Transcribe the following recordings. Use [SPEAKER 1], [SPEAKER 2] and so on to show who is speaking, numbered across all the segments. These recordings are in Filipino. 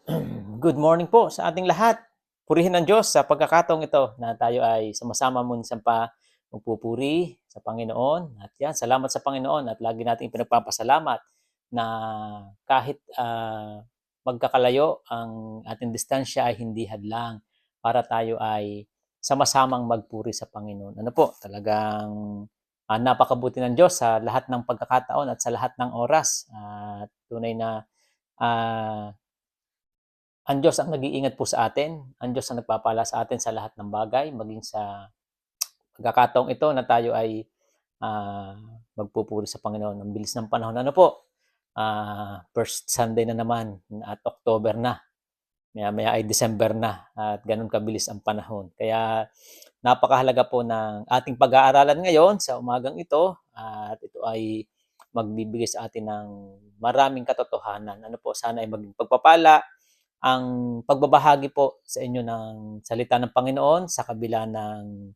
[SPEAKER 1] Good morning po sa ating lahat. Purihin ng Diyos sa pagkakataong ito na tayo ay sama-sama minsan pa magpupuri sa Panginoon. At yan, salamat sa Panginoon at lagi nating pinagpapasalamat na kahit magkakalayo ang ating distansya ay hindi hadlang para tayo ay sama-samang magpuri sa Panginoon. Ano po, talagang napakabuti ng Diyos sa lahat ng pagkakataon at sa lahat ng oras. At tunay na ah, ang Diyos ang nag-iingat po sa atin. Ang Diyos ang nagpapala sa atin sa lahat ng bagay, maging sa pagkakataong ito na tayo ay ah, magpupuri sa Panginoon. Ang bilis ng panahon. Ano po? First Sunday na naman at October na. Maya-maya ay December na at ganun kabilis ang panahon. Kaya napakahalaga po ng ating pag-aaralan ngayon sa umagang ito at ito ay magbibigay sa atin ng maraming katotohanan. Ano po, sana ay maging pagpapala ang pagbabahagi po sa inyo ng salita ng Panginoon sa kabila ng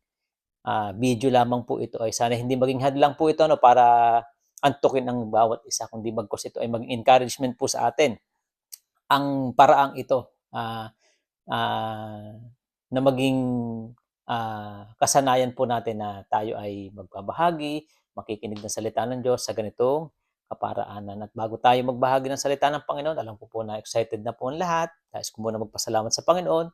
[SPEAKER 1] video lamang po ito ay sana hindi maging hadlang po ito para antukin ng bawat isa, kundi bagkus ito ay maging encouragement po sa atin. Ang paraang ito ah, na maging kasanayan po natin na tayo ay magbabahagi, makikinig ng salita ng Diyos sa ganitong kaparaanan. At bago tayo magbahagi ng salita ng Panginoon, alam ko po na excited na po ang lahat. Nais ko muna magpasalamat sa Panginoon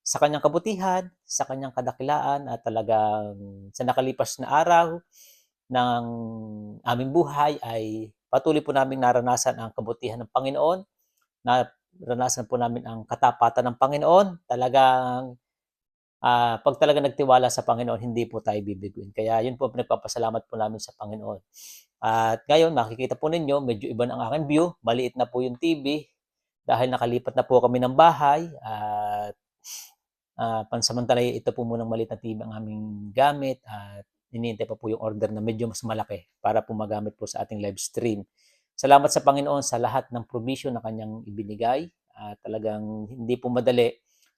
[SPEAKER 1] sa kanyang kabutihan, sa kanyang kadakilaan at talagang sa nakalipas na araw ng aming buhay ay patuloy po naming naranasan ang kabutihan ng Panginoon. Naranasan po namin ang katapatan ng Panginoon. Talagang 'pag talaga nagtiwala sa Panginoon, hindi po tayo bibiguin. Kaya yun po pinagpapasalamat po namin sa Panginoon. At ngayon makikita po ninyo medyo iba na ang aking view, maliit na po yung TV dahil nakalipat na po kami ng bahay at pansamantala ito po munang maliit na TV ang aming gamit at iniintay pa po yung order na medyo mas malaki para po magamit po sa ating live stream. Salamat sa Panginoon sa lahat ng provision na kanyang ibinigay at talagang hindi po madali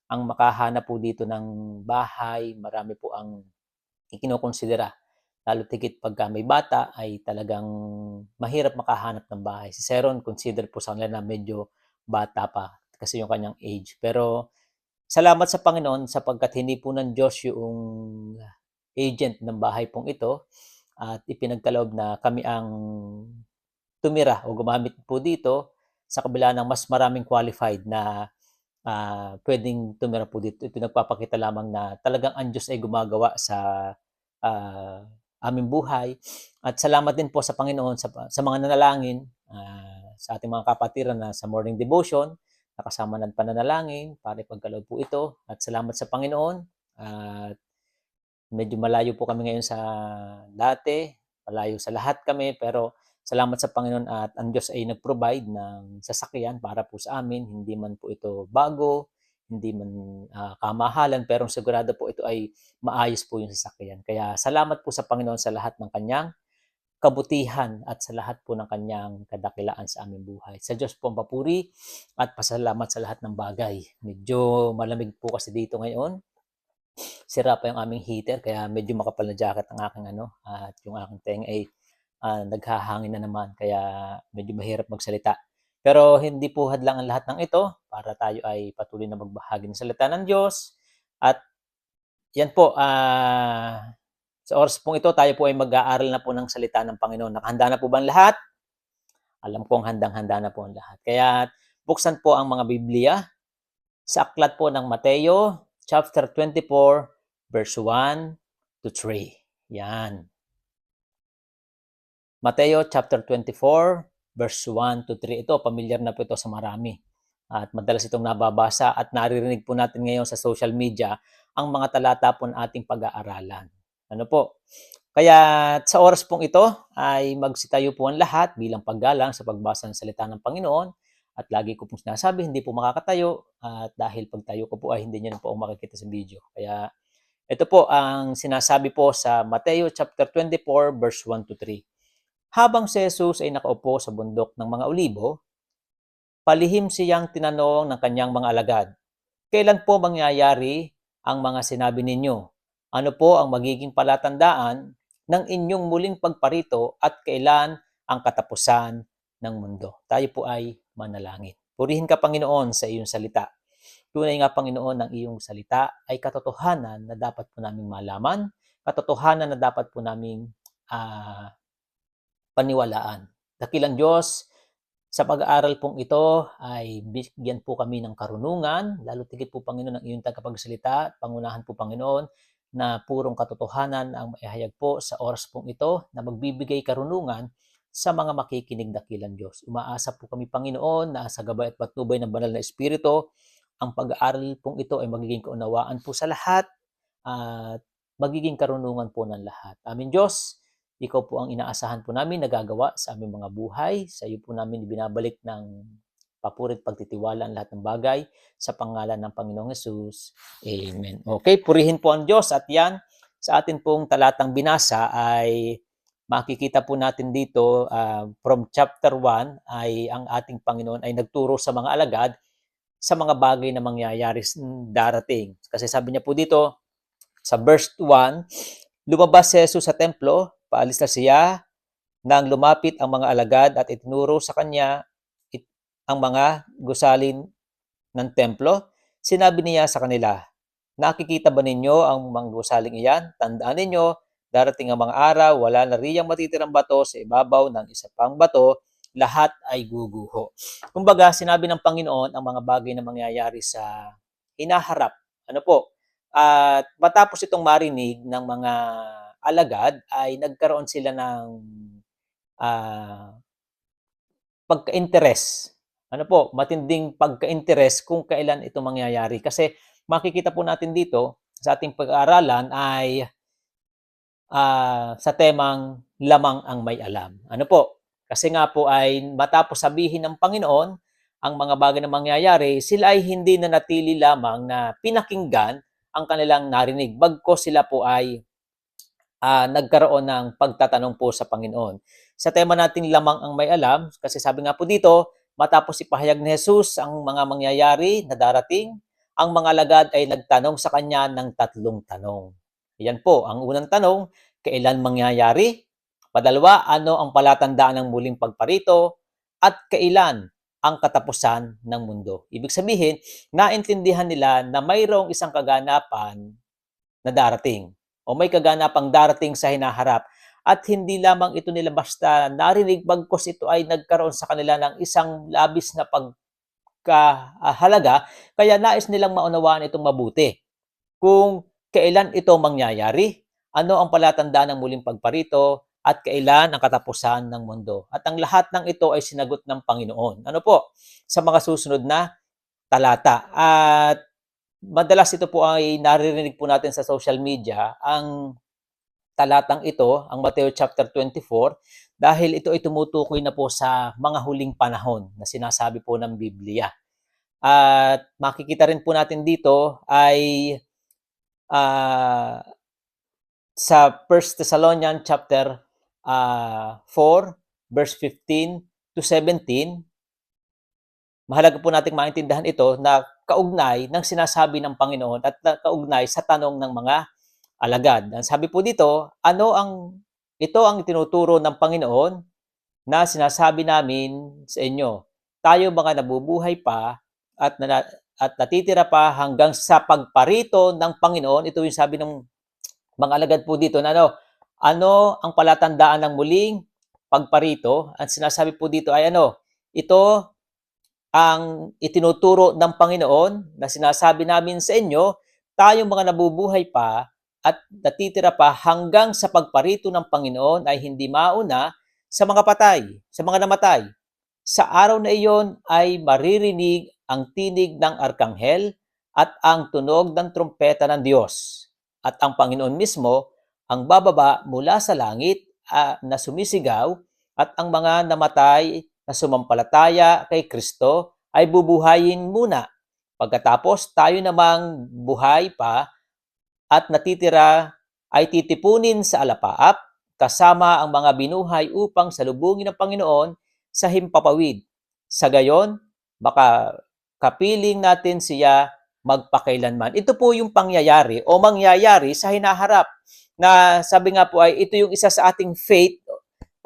[SPEAKER 1] ang makahanap po dito ng bahay. Marami po ang ikinokonsidera. Lalo tigit pagka may bata ay talagang mahirap makahanap ng bahay. Si Seron consider po sa kanila na medyo bata pa kasi yung kanyang age. Pero salamat sa Panginoon sapagkat hindi po ng Diyos yung agent ng bahay pong ito at ipinagkaloob na kami ang tumira o gumamit po dito sa kabila ng mas maraming qualified na pwedeng tumira po dito. Ito nagpapakita lamang na talagang ang Diyos ay gumagawa sa ah, aming buhay. At salamat din po sa Panginoon sa mga nanalangin sa ating mga kapatiran na sa morning devotion, nakasama ng pananalangin para ipagkaloob po ito. At salamat sa Panginoon. At medyo malayo po kami ngayon sa dati, malayo sa lahat kami, pero salamat sa Panginoon at ang Diyos ay nag-provide ng sasakyan para po sa amin. Hindi man po ito bago, hindi man kamahalan, pero sigurado po ito ay maayos po yung sasakyan. Kaya salamat po sa Panginoon sa lahat ng kanyang kabutihan at sa lahat po ng kanyang kadakilaan sa aming buhay. Sa Diyos po ang papuri at pasalamat sa lahat ng bagay. Medyo malamig po kasi dito ngayon, sira pa yung aming heater kaya medyo makapal na jacket ang aking at yung aking tenga ay naghahangin na naman kaya medyo mahirap magsalita. Pero hindi po hadlang ang lahat ng ito para tayo ay patuloy na magbahagi ng salita ng Diyos. At yan po, sa oras pong ito tayo po ay mag-aaral na po ng salita ng Panginoon. Nakahanda na po ba ang lahat? Alam kong handang-handa na po ang lahat. Kaya buksan po ang mga Biblia sa aklat po ng Mateo, chapter 24, verse 1 to 3. Yan. Mateo chapter 24, verse 1 to 3. Ito, pamilyar na po ito sa marami. At madalas itong nababasa at naririnig po natin ngayon sa social media ang mga talata po ng ating pag-aaralan. Ano po? Kaya sa oras pong ito ay magsitayo po ang lahat bilang paggalang sa pagbasa ng salita ng Panginoon. At lagi ko pong sinasabi, hindi po makakatayo at dahil pagtayo ko po ay hindi nyo na po makikita sa video. Kaya ito po ang sinasabi po sa Mateo chapter 24 verse 1 to 3. Habang si Jesus ay nakaupo sa bundok ng mga olibo, palihim siyang tinanong ng kanyang mga alagad, "Kailan po mangyayari ang mga sinabi ninyo? Ano po ang magiging palatandaan ng inyong muling pagparito at kailan ang katapusan ng mundo?" Tayo po ay manalangin. Purihin ka, Panginoon, sa iyong salita. Tunay nga, Panginoon, ang iyong salita ay katotohanan na dapat po naming malaman, katotohanan na dapat po naming paniwalaan. Dakilang Diyos, sa pag-aaral pong ito ay bigyan po kami ng karunungan, lalo tigit po, Panginoon, ang iyong tagapagsalita, pangunahan po, Panginoon, na purong katotohanan ang maihayag po sa oras pong ito na magbibigay karunungan sa mga makikinig, dakilang Diyos. Umaasa po kami, Panginoon, na sa gabay at patnubay ng banal na Espiritu, ang pag-aaral pong ito ay magiging kaunawaan po sa lahat at magiging karunungan po ng lahat. Amin, Diyos. Ikaw po ang inaasahan po namin nagagawa sa aming mga buhay. Sa iyo po namin ibinabalik ng papurit pagtitiwala ang lahat ng bagay sa pangalan ng Panginoong Hesus. Amen. Okay, purihin po ang Diyos. At yan, sa atin pong talatang binasa ay makikita po natin dito from chapter 1 ay ang ating Panginoon ay nagturo sa mga alagad sa mga bagay na mangyayari darating. Kasi sabi niya po dito sa verse 1, lumabas si Jesus sa templo, paalis na siya, nang lumapit ang mga alagad at itinuro sa kanya ang mga gusalin ng templo. Sinabi niya sa kanila, nakikita ba ninyo ang mga gusaling iyan? Tandaan ninyo, darating ang mga araw, wala na riyang matitirang bato sa ibabaw ng isa pang bato, lahat ay guguho. Kumbaga, sinabi ng Panginoon ang mga bagay na mangyayari sa hinaharap. Ano po? At matapos itong marinig ng mga alagad ay nagkaroon sila ng pagka-interes. Ano po? Matinding pagka-interes kung kailan ito mangyayari. Kasi makikita po natin dito sa ating pag-aaralan ay sa temang lamang ang may alam. Ano po? Kasi nga po ay matapos sabihin ng Panginoon ang mga bagay na mangyayari, sila ay hindi na natili lamang na pinakinggan ang kanilang narinig. Bagkus sila po ay nagkaroon ng pagtatanong po sa Panginoon. Sa tema natin lamang ang may alam, kasi sabi nga po dito, matapos ipahayag ni Jesus ang mga mangyayari na darating, ang mga alagad ay nagtanong sa kanya ng 3 tanong. Yan po, ang unang tanong, kailan mangyayari? Padalwa, ano ang palatandaan ng muling pagparito? At kailan ang katapusan ng mundo? Ibig sabihin, naintindihan nila na mayroong isang kaganapan na darating o may kaganapang darating sa hinaharap at hindi lamang ito nila basta narinig, bagkus ito ay nagkaroon sa kanila ng isang labis na pagkahalaga, kaya nais nilang maunawaan itong mabuti. Kung kailan ito mangyayari, ano ang palatandaan ng muling pagparito, at kailan ang katapusan ng mundo. At ang lahat ng ito ay sinagot ng Panginoon. Ano po? Sa mga susunod na talata. At madalas ito po ay naririnig po natin sa social media, ang talatang ito, ang Mateo chapter 24, dahil ito ay tumutukoy na po sa mga huling panahon na sinasabi po ng Biblia. At makikita rin po natin dito ay sa 1 Thessalonians chapter 4, verse 15 to 17, mahalaga po nating maintindihan ito na kaugnay ng sinasabi ng Panginoon at kaugnay sa tanong ng mga alagad. Sabi po dito, ito ang itinuturo ng Panginoon na sinasabi namin sa inyo. Tayo mga nabubuhay pa at natitira pa hanggang sa pagparito ng Panginoon. Ito yung sabi ng mga alagad po dito na ano ang palatandaan ng muling pagparito? Ang sinasabi po dito ay ito ang itinuturo ng Panginoon na sinasabi namin sa inyo, tayong mga nabubuhay pa at natitira pa hanggang sa pagparito ng Panginoon ay hindi mauna sa mga patay, sa mga namatay. Sa araw na iyon ay maririnig ang tinig ng arkanghel at ang tunog ng trumpeta ng Diyos. At ang Panginoon mismo ang bababa mula sa langit na sumisigaw, at ang mga namatay na sumampalataya kay Kristo ay bubuhayin muna. Pagkatapos tayo namang buhay pa at natitira ay titipunin sa alapaap kasama ang mga binuhay upang salubungin ng Panginoon sa himpapawid. Sa gayon, baka kapiling natin siya magpakailanman. Ito po yung pangyayari o mangyayari sa hinaharap na sabi nga po ay ito yung isa sa ating faith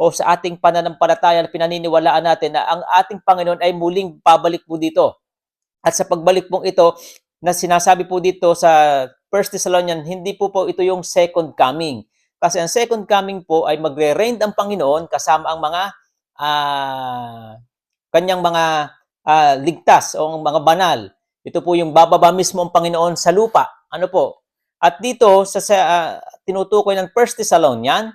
[SPEAKER 1] o sa ating pananampalataya na pinaniniwalaan natin na ang ating Panginoon ay muling babalik po dito. At sa pagbalik pong ito, na sinasabi po dito sa 1 Thessalonians, hindi po ito yung second coming. Kasi ang second coming po ay magre-reign ang Panginoon kasama ang mga kanyang mga ligtas o mga banal. Ito po yung bababa mismo ang Panginoon sa lupa. Ano po? At dito sa tinutukoy ng 1 Thessalonians,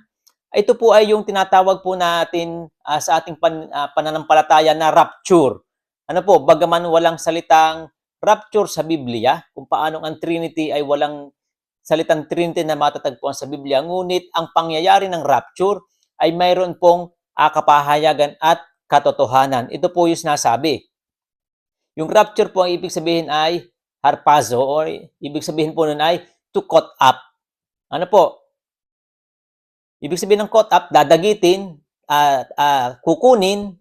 [SPEAKER 1] ito po ay yung tinatawag po natin sa ating pananampalataya na rapture. Ano po, bagaman walang salitang rapture sa Biblia, kung paano ang Trinity ay walang salitang Trinity na matatagpuan sa Biblia, ngunit ang pangyayari ng rapture ay mayroon pong kapahayagan at katotohanan. Ito po yung sinasabi. Yung rapture po, ang ibig sabihin ay harpazo, or ibig sabihin po nun ay to caught up. Ano po? Ibig sabihin ng caught up, dadagitin, kukunin,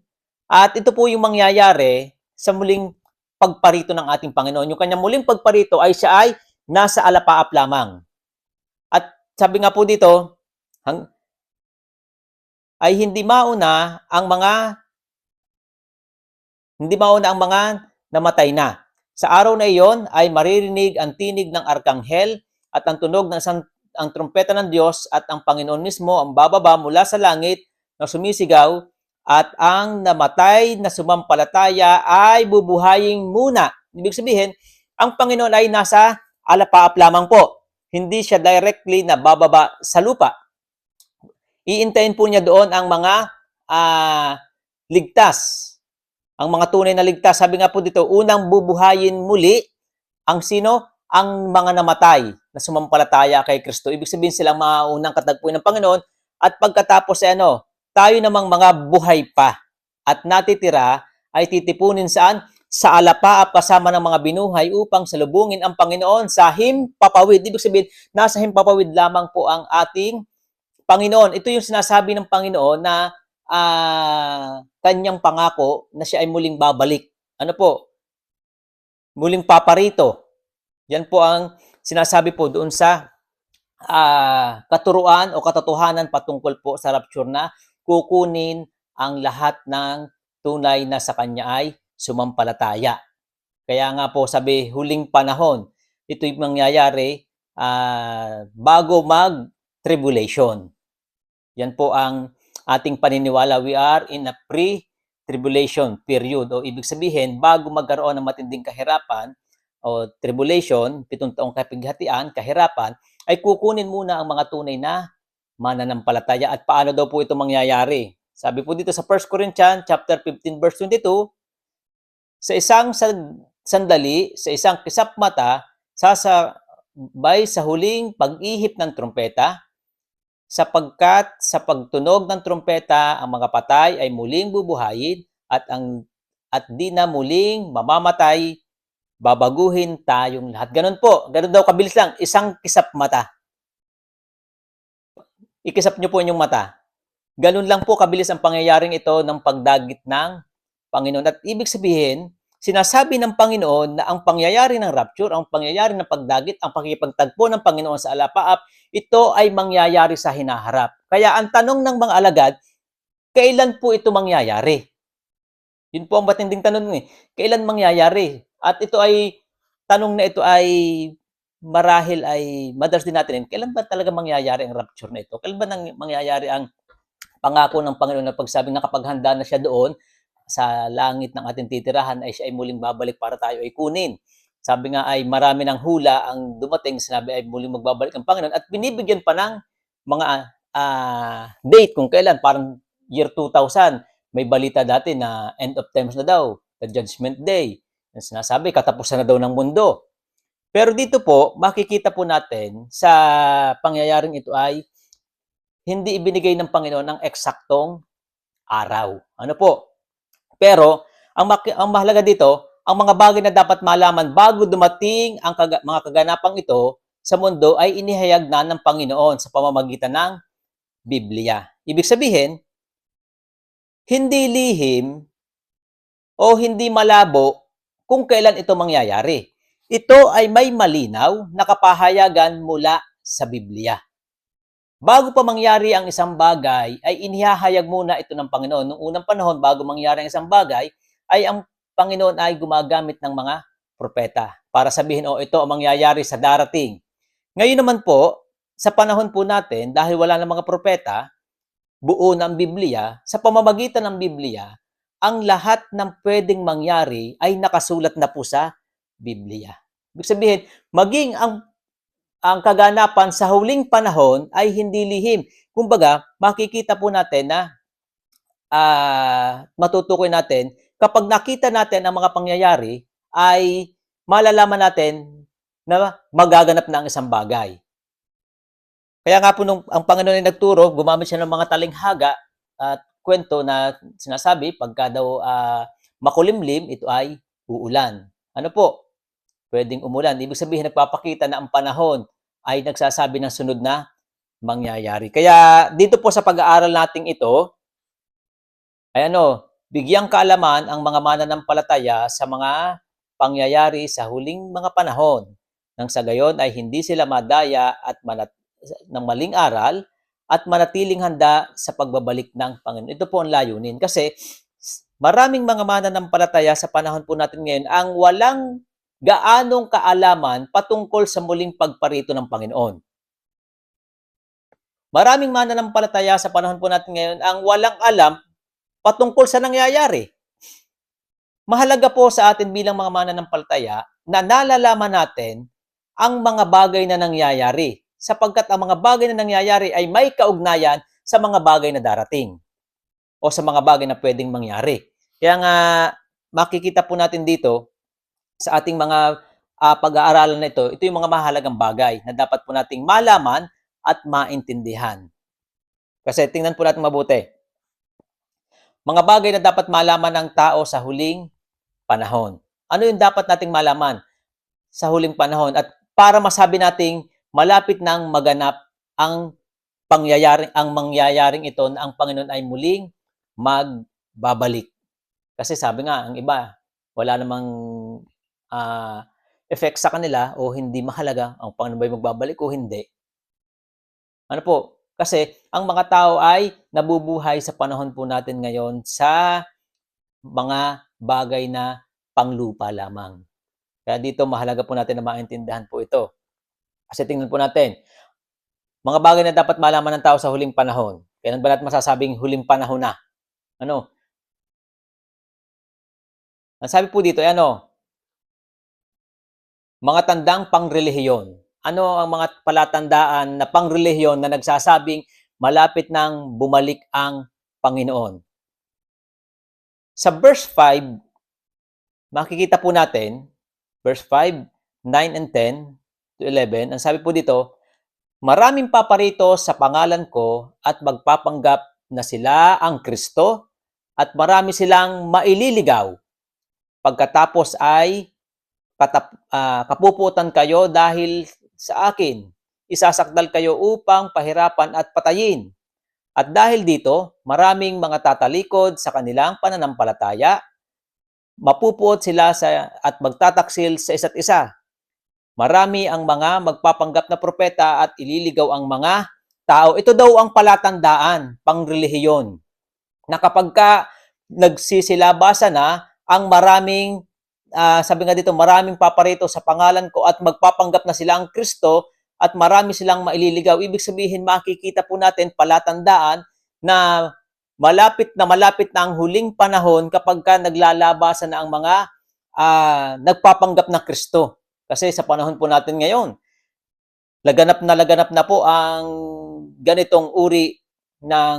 [SPEAKER 1] at ito po yung mangyayari sa muling pagparito ng ating Panginoon. Yung kanyang muling pagparito ay siya ay nasa alapaap lamang. At sabi nga po dito, ay hindi mauna ang mga namatay na. Sa araw na iyon ay maririnig ang tinig ng arkanghel at ang tunog ng ang trumpeta ng Diyos, at ang Panginoon mismo ang bababa mula sa langit na sumisigaw, at ang namatay na sumampalataya ay bubuhayin muna. Ibig sabihin, ang Panginoon ay nasa alapaap lamang po. Hindi siya directly na bababa sa lupa. Iintayin po niya doon ang mga ligtas. Ang mga tunay na ligtas. Sabi nga po dito, unang bubuhayin muli ang sino? Ang mga namatay na sumampalataya kay Kristo. Ibig sabihin silang maunang katagpuin ng Panginoon, at pagkatapos tayo namang mga buhay pa at natitira ay titipunin saan? Sa alapaap kasama ng mga binuhay upang salubungin ang Panginoon sa himpapawid. Ibig sabihin, nasa himpapawid lamang po ang ating Panginoon. Ito yung sinasabi ng Panginoon na kanyang pangako na siya ay muling babalik. Ano po? Muling paparito. Yan po ang sinasabi po doon sa katuruan o katotohanan patungkol po sa rapture, na kukunin ang lahat ng tunay na sa kanya ay sumampalataya. Kaya nga po sabi, huling panahon, ito'y mangyayari bago mag-tribulation. Yan po ang ating paniniwala. We are in a pre-tribulation period, o ibig sabihin, bago magkaroon ng matinding kahirapan o tribulation, 7 taong kapighatian, kahirapan, ay kukunin muna ang mga tunay na mananampalataya. At paano daw po ito mangyayari? Sabi po dito sa 1 Corinthians chapter 15 verse 22, sa isang sandali, sa isang kisap mata, sasabay sa huling pag-ihip ng trumpeta, sapagkat sa pagtunog ng trumpeta ang mga patay ay muling bubuhayin, at di na muling mamamatay, babaguhin tayong lahat. Ganun po. Ganun daw kabilis lang. Isang kisap mata. Ikisap nyo po inyong mata. Ganun lang po kabilis ang pangyayaring ito ng pagdagit ng Panginoon. At ibig sabihin, sinasabi ng Panginoon na ang pangyayari ng rapture, ang pangyayari ng pagdagit, ang pakikipagtagpo ng Panginoon sa alapaap, ito ay mangyayari sa hinaharap. Kaya ang tanong ng mga alagad, kailan po ito mangyayari? Yun po ang matinding tanong eh. Kailan mangyayari? At ito ay, tanong na ito ay marahil ay madalas din natin, kailan ba talaga mangyayari ang rapture na ito? Kailan ba mangyayari ang pangako ng Panginoon na pagsabing nakapaghanda na siya doon sa langit ng ating titirahan, ay siya ay muling babalik para tayo ay kunin. Sabi nga ay marami ng hula ang dumating, sinabi ay muling magbabalik ang Panginoon, at binibigyan pa ng mga date kung kailan. Parang year 2000, may balita dati na end of times na daw, the judgment day. Sinasabi, katapusan na daw ng mundo. Pero dito po, makikita po natin sa pangyayaring ito ay hindi ibinigay ng Panginoon ng eksaktong araw. Ano po? Pero, ang mahalaga dito, ang mga bagay na dapat malaman bago dumating ang mga kaganapang ito sa mundo ay inihayag na ng Panginoon sa pamamagitan ng Biblia. Ibig sabihin, hindi lihim o hindi malabo kung kailan ito mangyayari. Ito ay may malinaw na kapahayagan mula sa Biblia. Bago pa mangyari ang isang bagay, ay inihahayag muna ito ng Panginoon. Noong unang panahon, bago mangyari ang isang bagay, ay ang Panginoon ay gumagamit ng mga propeta para sabihin, oh, ito ang mangyayari sa darating. Ngayon naman po, sa panahon po natin, dahil wala ng mga propeta, buo ng Biblia, sa pamamagitan ng Biblia, ang lahat ng pwedeng mangyari ay nakasulat na po sa Biblia. Ibig sabihin, maging ang kaganapan sa huling panahon ay hindi lihim. Kumbaga, makikita po natin na matutukoy natin, kapag nakita natin ang mga pangyayari, ay malalaman natin na magaganap na ang isang bagay. Kaya nga po nung ang Panginoon ay nagturo, gumamit siya ng mga talinghaga at kwento na sinasabi, pagka daw makulimlim, ito ay uulan. Ano po? Pwedeng umulan. Ibig sabihin, nagpapakita na ang panahon ay nagsasabi ng sunod na mangyayari. Kaya dito po sa pag-aaral nating ito, ay bigyang kaalaman ang mga mananampalataya sa mga pangyayari sa huling mga panahon. Nang sa gayon ay hindi sila madaya at ng maling aral at manatiling handa sa pagbabalik ng Panginoon. Ito po ang layunin. Kasi maraming mga mananampalataya sa panahon po natin ngayon ang walang gaanong kaalaman patungkol sa muling pagparito ng Panginoon. Maraming mananampalataya sa panahon po natin ngayon ang walang alam patungkol sa nangyayari. Mahalaga po sa atin bilang mga mananampalataya na nalalaman natin ang mga bagay na nangyayari, sapagkat ang mga bagay na nangyayari ay may kaugnayan sa mga bagay na darating o sa mga bagay na pwedeng mangyari. Kaya nga makikita po natin dito sa ating mga pag-aaralan na ito yung mga mahalagang bagay na dapat po nating malaman at maintindihan. Kasi tingnan po natin mabuti. Mga bagay na dapat malaman ng tao sa huling panahon. Ano yung dapat nating malaman sa huling panahon? At para masabi nating malapit nang maganap ang mangyayaring ito na ang Panginoon ay muling magbabalik. Kasi sabi nga, ang iba, wala namang effect sa kanila o hindi mahalaga ang Panginoon ba magbabalik o hindi. Ano po? Kasi ang mga tao ay nabubuhay sa panahon po natin ngayon sa mga bagay na panglupa lamang. Kaya dito mahalaga po natin na maintindihan po ito. Kasi tingnan po natin, mga bagay na dapat malaman ng tao sa huling panahon. Kailan ba natin masasabing huling panahon na? Ano? Ang sabi po dito ay mga tandang pangrelihiyon. Ano ang mga palatandaan na pangrelihiyon na nagsasabing malapit nang bumalik ang Panginoon? Sa verse 5, makikita po natin, verse 5, 9 and 10 to 11, ang sabi po dito, maraming paparito sa pangalan ko at magpapanggap na sila ang Kristo at marami silang maililigaw. Pagkatapos ay kapuputan kayo dahil sa akin. Isasakdal kayo upang pahirapan at patayin. At dahil dito, maraming mga tatalikod sa kanilang pananampalataya, mapupuot sila at magtataksil sa isa't isa. Marami ang mga magpapanggap na propeta at ililigaw ang mga tao. Ito daw ang palatandaan, pangrelihiyon, na kapag ka nagsisilabasa na ang maraming, sabi nga dito, maraming paparito sa pangalan ko at magpapanggap na sila ang Kristo at marami silang maililigaw. Ibig sabihin, makikita po natin palatandaan na malapit na ang huling panahon kapag ka naglalabasan na ang mga nagpapanggap na Kristo. Kasi sa panahon po natin ngayon, laganap na po ang ganitong uri ng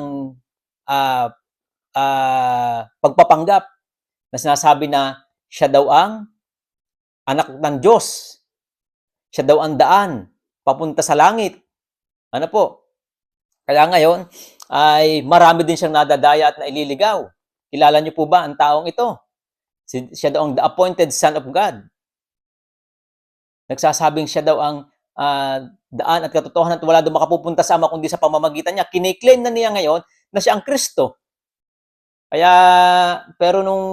[SPEAKER 1] pagpapanggap na sinasabi na siya daw ang anak ng Diyos. Siya daw ang daan papunta sa langit. Ano po? Kaya ngayon ay marami din siyang nadadaya at naililigaw. Kilala niyo po ba ang taong ito? Siya daw ang the appointed Son of God. Nagsasabing siya daw ang daan at katotohanan at wala daw makapupunta sa Ama kundi sa pamamagitan niya. Kiniklaim na niya ngayon na siya ang Kristo. Kaya, pero nung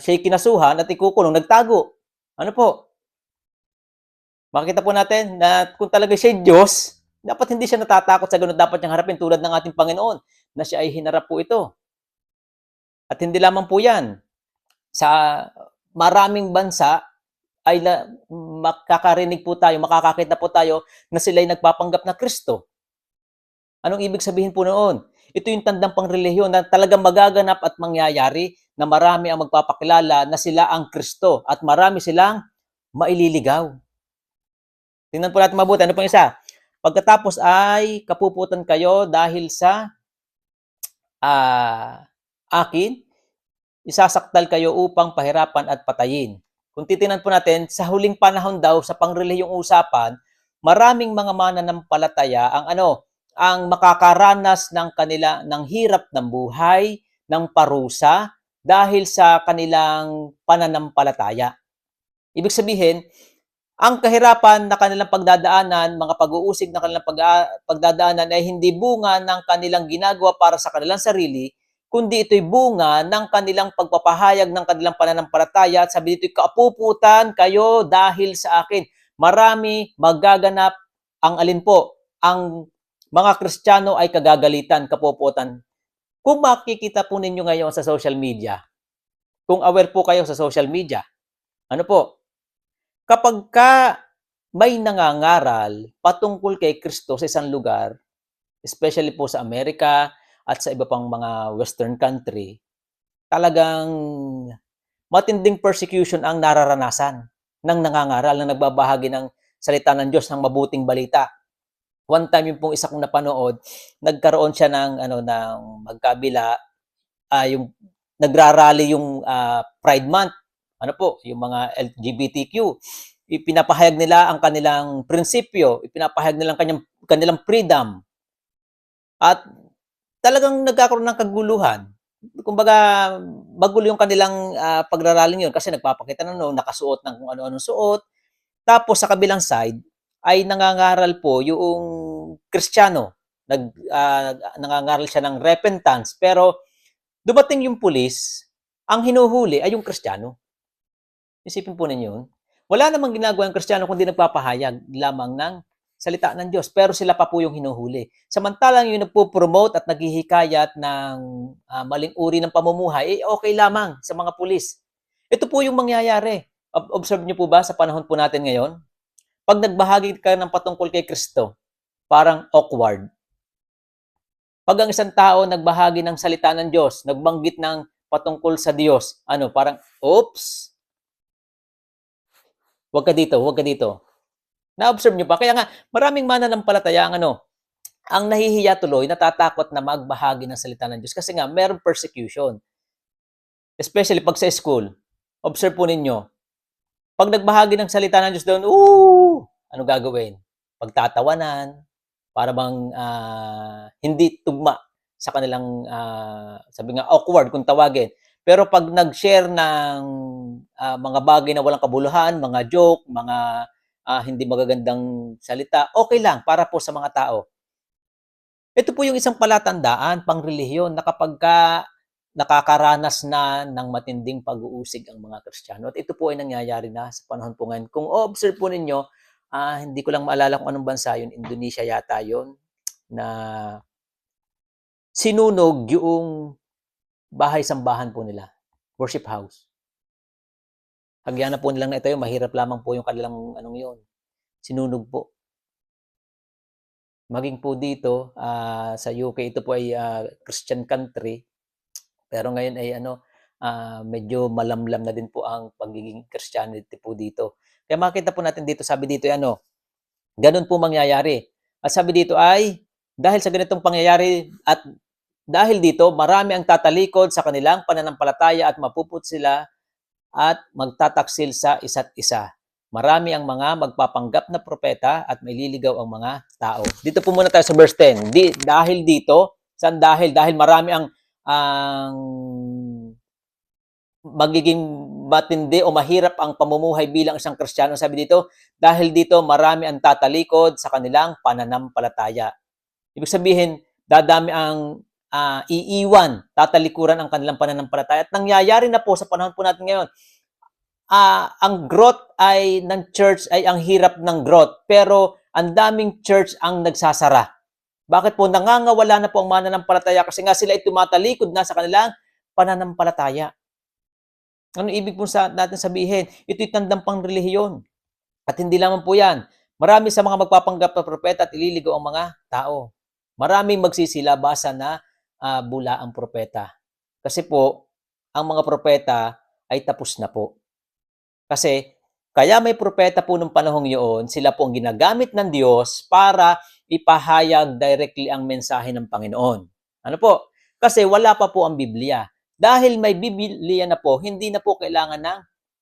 [SPEAKER 1] siya'y kinasuhan at ikukulong, nagtago. Ano po? Makikita po natin na kung talaga siya Diyos, dapat hindi siya natatakot sa ganun. Dapat niyang harapin tulad ng ating Panginoon na siya ay hinarap po ito. At hindi lamang po yan. Sa maraming bansa ay makakarinig po tayo, makakakita po tayo na sila ay nagpapanggap na Kristo. Anong ibig sabihin po noon? Ito yung tandang pangrelihiyon na talagang magaganap at mangyayari na marami ang magpapakilala na sila ang Kristo at marami silang maililigaw. Tingnan po natin mabuti. Ano pong isa? Pagkatapos ay kapuputan kayo dahil sa akin, isasaktal kayo upang pahirapan at patayin. Kung titingnan po natin, sa huling panahon daw, sa pangrelihiyong usapan, maraming mga mananampalataya ang makakaranas ng hirap ng buhay, ng parusa, dahil sa kanilang pananampalataya. Ibig sabihin, ang kahirapan na kanilang pagdadaanan, mga pag-uusig na kanilang pagdadaanan ay hindi bunga ng kanilang ginagawa para sa kanilang sarili, kundi ito'y bunga ng kanilang pagpapahayag ng kanilang pananampalataya at sabi dito'y kapuputan kayo dahil sa akin. Marami magaganap ang alin po, ang mga Kristiyano ay kagagalitan, kapuputan. Kung makikita po ninyo ngayon sa social media, kung aware po kayo sa social media, ano po, kapag may nangangaral patungkol kay Kristo sa isang lugar, especially po sa Amerika at sa iba pang mga western country, talagang matinding persecution ang nararanasan ng nangangaral na nagbabahagi ng salita ng Diyos, ng mabuting balita. One time yung pong isa kong napanood, nagkaroon siya ng magkabila, yung nagrarally yung Pride Month, yung mga LGBTQ. Ipinapahayag nila ang kanilang prinsipyo, ipinapahayag nila ang kanilang freedom. At talagang nagkakaroon ng kaguluhan. Kumbaga, magulo yung kanilang pagraraling yun kasi nagpapakita nakasuot ng kung ano-anong suot. Tapos sa kabilang side ay nangangaral po yung Kristiyano. Nangangaral siya ng repentance. Pero dumating yung pulis, ang hinuhuli ay yung Kristiyano. Isipin po ninyo, wala namang ginagawa yung Kristiyano kundi nagpapahayag lamang ng salita ng Diyos. Pero sila pa po yung hinuhuli. Samantalang yung nagpo-promote at naghihikayat ng maling uri ng pamumuhay, okay lamang sa mga pulis. Ito po yung mangyayari. Observe niyo po ba sa panahon po natin ngayon? Pag nagbahagi ka ng patungkol kay Kristo, parang awkward. Pag ang isang tao nagbahagi ng salita ng Diyos, nagbanggit ng patungkol sa Diyos, parang, oops, wag ka dito, wag ka dito. Na-observe niyo pa? Kaya nga, maraming mananampalataya ang nahihiya tuloy, natatakot na magbahagi ng salita ng Diyos kasi nga, merong persecution. Especially pag sa school. Observe po ninyo, pag nagbahagi ng salita ng Diyos doon, ano gagawin? Pagtatawanan, para bang hindi tugma sa kanilang, sabi nga, awkward kung tawagin. Pero pag nag-share ng mga bagay na walang kabuluhan, mga joke, mga hindi magagandang salita, okay lang para po sa mga tao. Ito po yung isang palatandaan, pangrelihiyon, na kapag nakakaranas na ng matinding pag-uusig ang mga Kristiyano. At ito po ay nangyayari na sa panahon po ngayon. Kung observe po ninyo, hindi ko lang maalala kung anong bansa yun, Indonesia yata yun, na sinunog yung bahay-sambahan po nila, worship house. Hagyan na po nilang na ito yung mahirap lamang po yung kanilang yun. Sinunog po. Maging po dito, sa UK, ito po ay Christian country. Pero ngayon ay medyo malamlam na din po ang pagiging Christianity po dito. Kaya makita po natin dito, sabi dito ganun po mangyayari. At sabi dito ay, dahil sa ganitong pangyayari at dahil dito, marami ang tatalikod sa kanilang pananampalataya at mapuput sila at magtataksil sa isa't isa. Marami ang mga magpapanggap na propeta at maililigaw ang mga tao. Dito po muna tayo sa verse 10. Dahil dito, saan dahil? Dahil marami ang magiging matindi o mahirap ang pamumuhay bilang isang Kristiyano. Sabi dito, dahil dito marami ang tatalikod sa kanilang pananampalataya. Ibig sabihin, dadami ang iiwan, tatalikuran ang kanilang pananampalataya. At nangyayari na po sa panahon po natin ngayon. ang growth ay ng church ay ang hirap ng growth, pero ang daming church ang nagsasara. Bakit po? Nangangawala na po ang mananampalataya kasi nga sila ay tumatalikod na sa kanilang pananampalataya. Ano ibig po natin sabihin? Ito'y tandang pang relihiyon. At hindi lamang po yan. Marami sa mga magpapanggap na propeta at ililigaw ang mga tao. Maraming magsisilabasa na bula ang propeta. Kasi po, ang mga propeta ay tapos na po. Kasi, kaya may propeta po nung panahong yun, sila po ang ginagamit ng Diyos para ipahayag directly ang mensahe ng Panginoon. Ano po? Kasi wala pa po ang Biblia. Dahil may Biblia na po, hindi na po kailangan ng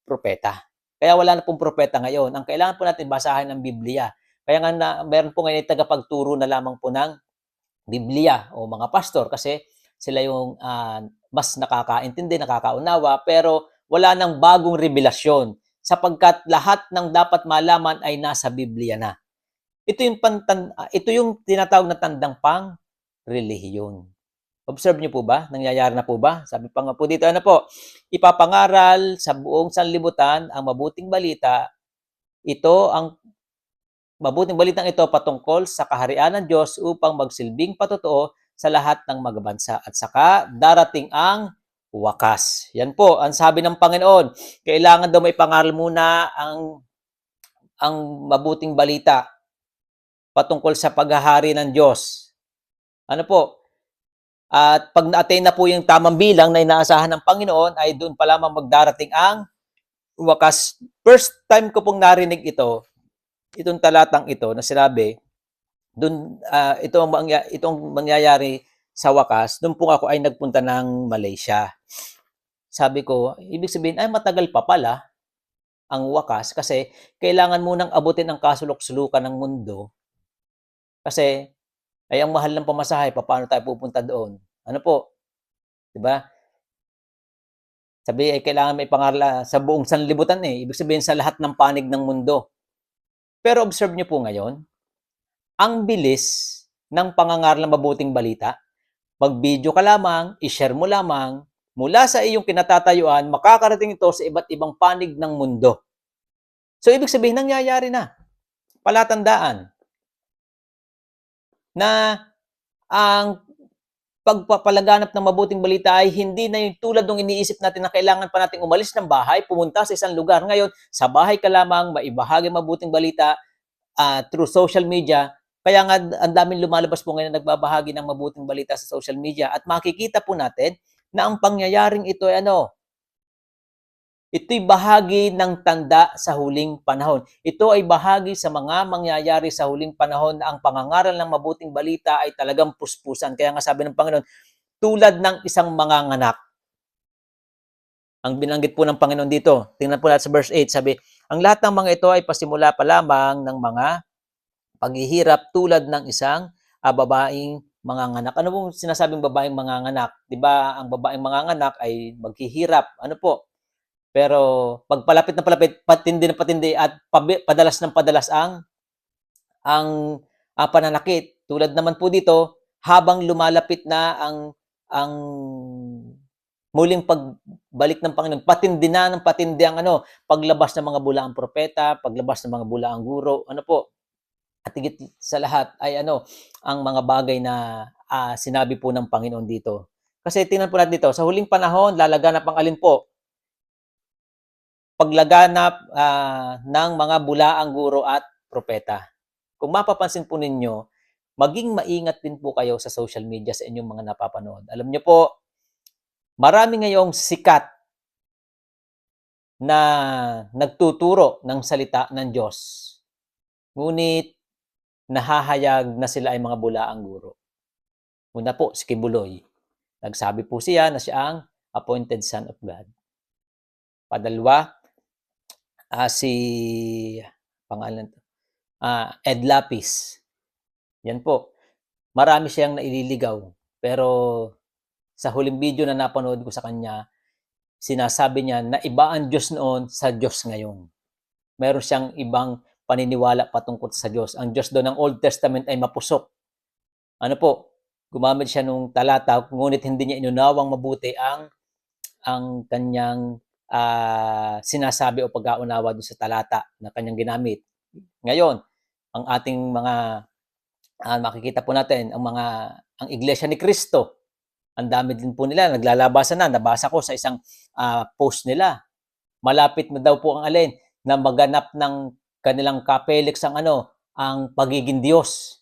[SPEAKER 1] propeta. Kaya wala na pong propeta ngayon. Ang kailangan po natin basahin ng Biblia. Kaya nga meron po ngayon tagapagturo na lamang po ng Biblia o mga pastor kasi sila yung mas nakakaintindi, nakakaunawa, pero wala nang bagong revelasyon sapagkat lahat ng dapat malaman ay nasa Biblia na. Ito yung tinatawag na tandang pang relihiyon. Observe niyo po ba? Nangyayari na po ba? Sabi pa nga po dito, ano po? Ipapangaral sa buong sanlibutan ang mabuting balita. Ito ang mabuting balitang ito patungkol sa kaharian ng Diyos upang magsilbing patotoo sa lahat ng mga bansa. At saka darating ang wakas. Yan po, ang sabi ng Panginoon. Kailangan daw may pangaral muna ang mabuting balita patungkol sa paghahari ng Diyos. Ano po? At pag na-attain na po yung tamang bilang na inaasahan ng Panginoon, ay doon pa lamang magdarating ang wakas. First time ko pong narinig itong talatang ito na sinabi, doon, itong mangyayari sa wakas, doon po ako ay nagpunta ng Malaysia. Sabi ko, ibig sabihin, ay matagal pa pala ang wakas kasi kailangan munang abutin ang kasulok-sulukan ng mundo kasi ay ang mahal ng pamasahe, paano tayo pupunta doon? Ano po? 'Di ba? Sabi ay kailangan may pangaral sa buong sanlibutan eh. Ibig sabihin sa lahat ng panig ng mundo. Pero observe niyo po ngayon, ang bilis ng pangangaral ng mabuting balita. Mag-video ka lamang, i-share mo lamang, mula sa iyong kinatatayuan, makakarating ito sa iba't ibang panig ng mundo. So ibig sabihin nangyayari na. Palatandaan na ang pagpapalaganap ng mabuting balita ay hindi na yung tulad ng iniisip natin na kailangan pa nating umalis ng bahay, pumunta sa isang lugar. Ngayon, sa bahay ka lamang, maibahagi mabuting balita through social media. Kaya nga, ang daming lumalabas po ngayon na nagbabahagi ng mabuting balita sa social media. At makikita po natin na ang pangyayaring ito ay ito'y bahagi ng tanda sa huling panahon. Ito ay bahagi sa mga mangyayari sa huling panahon na ang pangangaral ng mabuting balita ay talagang puspusan. Kaya nga sabi ng Panginoon, tulad ng isang manganganak. Ang binanggit po ng Panginoon dito, tingnan po natin sa verse 8, sabi, ang lahat ng mga ito ay pasimula pa lamang ng mga paghihirap tulad ng isang babaeng manganganak. Ano pong sinasabing babaeng manganganak? 'Di ba ang babaeng manganganak ay maghihirap? Ano po? Pero pag palapit na palapit, patindi na patindi at padalas ng padalas ang pananakit. Tulad naman po dito, habang lumalapit na ang muling pagbalik ng Panginoon, patindi na ng patindi ang paglabas ng mga bulaang propeta, paglabas ng mga bulaang guro, ano po. At higit sa lahat ay ang mga bagay na sinabi po ng Panginoon dito. Kasi tingnan po natin dito, sa huling panahon, lalaganap ang alin po? Paglaganap ng mga bulaang guro at propeta. Kung mapapansin po ninyo, maging maingat din po kayo sa social media sa inyong mga napapanood. Alam niyo po, marami ngayong sikat na nagtuturo ng salita ng Diyos. Ngunit nahahayag na sila ay mga bulaang guro. Una po, si Kibuloy. Nagsabi po siya na siya ang appointed son of God. Padalwa, si pangalan Ed Lapis. Yan po. Marami siyang naililigaw. Pero sa huling video na napanood ko sa kanya, sinasabi niya na iba ang Diyos noon sa Diyos ngayon. Meron siyang ibang paniniwala patungkol sa Diyos. Ang Diyos doon ng Old Testament ay mapusok. Ano po? Gumamit siya nung talata, ngunit hindi niya inunawang mabuti ang kanyang sinasabi o pag-aunawa doon sa talata na kanyang ginamit. Ngayon, ang ating mga makikita po natin ang Iglesia ni Cristo, ang dami din po nila naglalabasan na. Nabasa ko sa isang post nila. Malapit na daw po ang alin na maganap ng kanilang kapelix ang pagiging Diyos.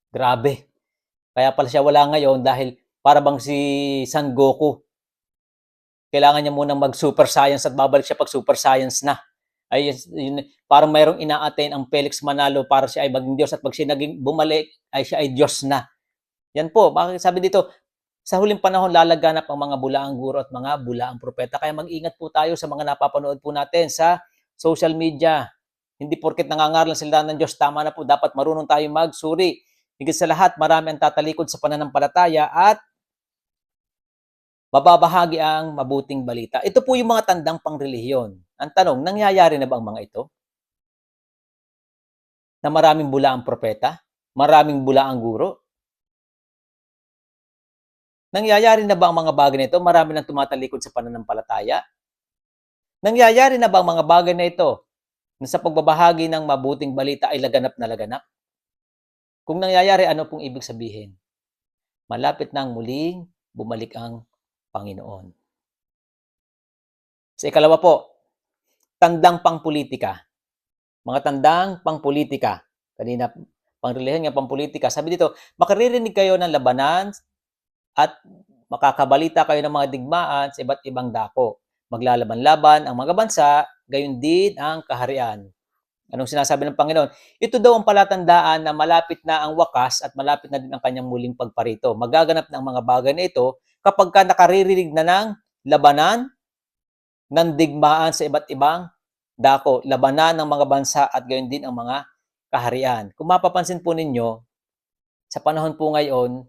[SPEAKER 1] Grabe. Kaya pala siya wala ngayon dahil para bang si Son Goku. Kailangan niya munang mag-super science at babalik siya pag super science na. Ay, parang mayroong ina-attain ang Felix Manalo para siya ay maging Diyos at pag siya naging bumalik ay siya ay Diyos na. Yan po, bakit sabi dito, sa huling panahon lalaganap ang mga bulaang guro at mga bulaang propeta. Kaya mag-ingat po tayo sa mga napapanood po natin sa social media. Hindi porket nangangaral sila ng Diyos, tama na po. Dapat marunong tayong magsuri. Higit sa lahat, marami ang tatalikod sa pananampalataya at mababahagi ang mabuting balita. Ito po yung mga tandang pangrelihiyon. Ang tanong, nangyayari na ba ang mga ito? Na maraming bulaang propeta? Maraming bulaang guro? Nangyayari na ba ang mga bagay na ito? Marami nang tumatalikod sa pananampalataya? Nangyayari na ba ang mga bagay na ito na sa pagbabahagi ng mabuting balita ay laganap na laganap? Kung nangyayari, ano pong ibig sabihin? Malapit nang muling bumalik ang Panginoon. Sa ikalawa po, tandang pangpolitika. Mga tandang pangpolitika. Kanina, pangrelihiyon nga pangpolitika. Sabi dito, makaririnig kayo ng labanan at makakabalita kayo ng mga digmaan sa iba't ibang dako. Maglalaban-laban ang mga bansa, gayon din ang kaharian. Anong sinasabi ng Panginoon? Ito daw ang palatandaan na malapit na ang wakas at malapit na din ang kanyang muling pagparito. Magaganap ng mga bagay na ito kapag ka nakaririnig na ng labanan, ng digmaan sa iba't ibang dako, labanan ng mga bansa at gayon din ang mga kaharian. Kung mapapansin po ninyo, sa panahon po ngayon,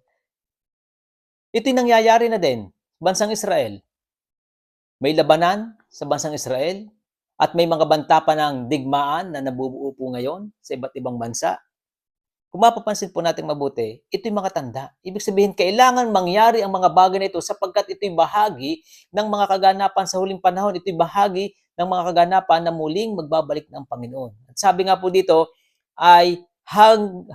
[SPEAKER 1] ito'y nangyayari na din. Bansang Israel. May labanan sa bansang Israel at may mga banta pa ng digmaan na nabubuo po ngayon sa iba't ibang bansa. Kung mapapansin po natin mabuti, ito'y mga tanda. Ibig sabihin, kailangan mangyari ang mga bagay na ito sapagkat ito'y bahagi ng mga kaganapan sa huling panahon. Ito'y bahagi ng mga kaganapan na muling magbabalik ng Panginoon. At sabi nga po dito, ay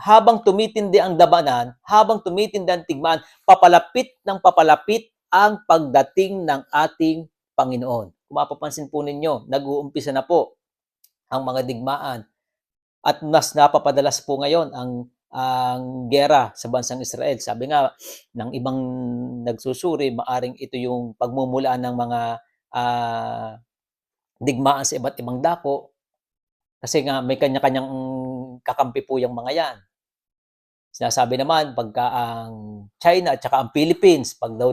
[SPEAKER 1] habang tumitindi ang labanan, habang tumitindi ang tigmaan, papalapit ng papalapit ang pagdating ng ating Panginoon. Kung mapapansin po ninyo, nag-uumpisa na po ang mga digmaan. At mas napapadalas po ngayon ang gera sa bansang Israel. Sabi nga ng ibang nagsusuri, maaring ito yung pagmumulaan ng mga digmaan sa iba't ibang dako. Kasi nga may kanya-kanyang kakampi po yung mga yan. Sinasabi naman, pagka ang China at saka ang Philippines, pag daw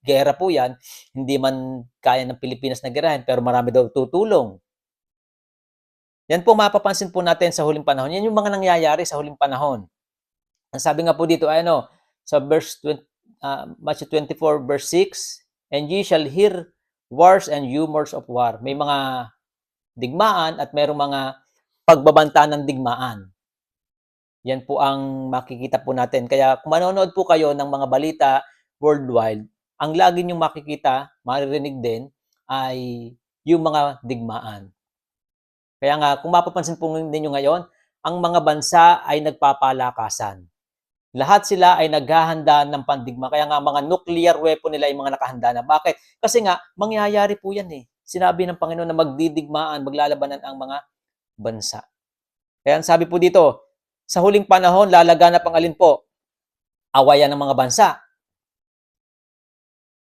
[SPEAKER 1] gera po yan, hindi man kaya ng Pilipinas na gerahin, pero marami daw tutulong. Yan po mapapansin po natin sa huling panahon. Yan yung mga nangyayari sa huling panahon. Ang sabi nga po dito ay sa Matthew 24 verse 6, and ye shall hear wars and rumors of war. May mga digmaan at mayroong mga pagbabanta ng digmaan. Yan po ang makikita po natin. Kaya kung manonood po kayo ng mga balita worldwide, ang lagi niyong makikita, maririnig din, ay yung mga digmaan. Kaya nga, kung mapapansin po ninyo ngayon, ang mga bansa ay nagpapalakasan. Lahat sila ay naghahanda ng pandigma. Kaya nga, mga nuclear weapon nila ay mga nakahanda na. Bakit? Kasi nga, mangyayari po yan eh. Sinabi ng Panginoon na magdidigmaan, maglalabanan ang mga bansa. Kaya sabi po dito, sa huling panahon, lalaganap ang alin po? Awayan ng mga bansa.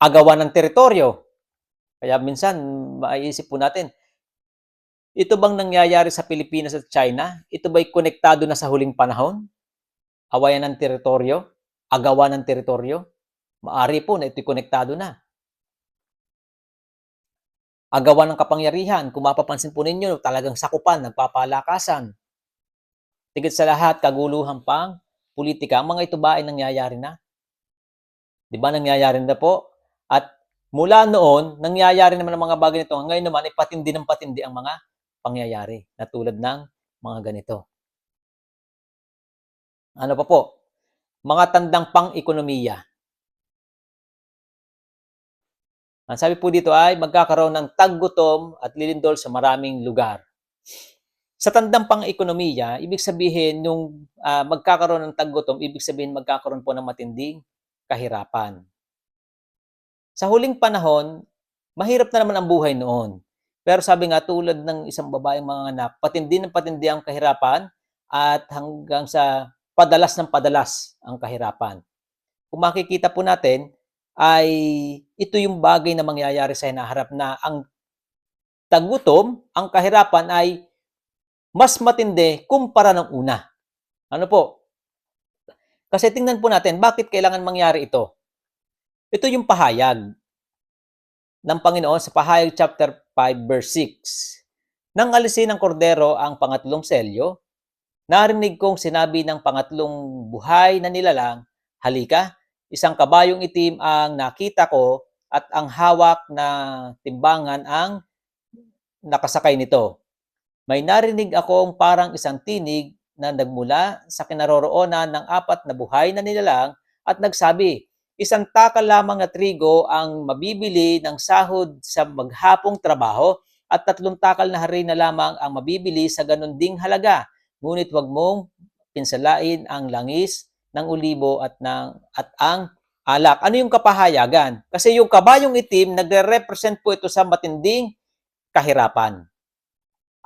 [SPEAKER 1] Agawan ng teritoryo. Kaya minsan, maiisip po natin, ito bang nangyayari sa Pilipinas at China? Ito ba'y konektado na sa huling panahon? Awayan ng teritoryo? Agawan ng teritoryo? Maari po na ito'y konektado na. Agawan ng kapangyarihan. Kung mapapansin po ninyo, talagang sakupan, nagpapalakasan. Tigit sa lahat, kaguluhan pang politika. Ang mga ito ba ay nangyayari na? Di ba nangyayari na po? At mula noon, nangyayari naman ang mga bagay nito. Ngayon naman, ay patindi ng patindi ang mga pangyayari na tulad ng mga ganito. Ano pa po? Mga tandang pang-ekonomiya. Ang sabi po dito ay magkakaroon ng taggutom at lilindol sa maraming lugar. Sa tandang pang-ekonomiya, ibig sabihin nung magkakaroon ng taggutom, ibig sabihin magkakaroon po ng matinding kahirapan. Sa huling panahon, mahirap na naman ang buhay noon. Pero sabi nga tulad ng isang babaeng manganganak, patindi ng patindi ang kahirapan at hanggang sa padalas ng padalas ang kahirapan. Kung makikita po natin, ay ito yung bagay na mangyayari sa hinaharap na ang tagutom, ang kahirapan ay mas matindi kumpara ng una. Ano po? Kasi tingnan po natin, bakit kailangan mangyari ito? Ito yung pahayag ng Panginoon sa Pahayag chapter 5 verse 6. Nang alisin ng kordero ang pangatlong selyo, narinig kong sinabi ng pangatlong buhay na nilalang, halika, isang kabayong itim ang nakita ko at ang hawak na timbangan ang nakasakay nito. May narinig akong parang isang tinig na nagmula sa kinaroroonan ng apat na buhay na nilalang at nagsabi, isang takal lamang na trigo ang mabibili ng sahod sa maghapong trabaho at 3 takal na hari na lamang ang mabibili sa ganun ding halaga. Ngunit wag mong pinsalain ang langis ng ulibo at ang alak. Ano yung kapahayagan? Kasi yung kabayong itim, nagre-represent po ito sa matinding kahirapan.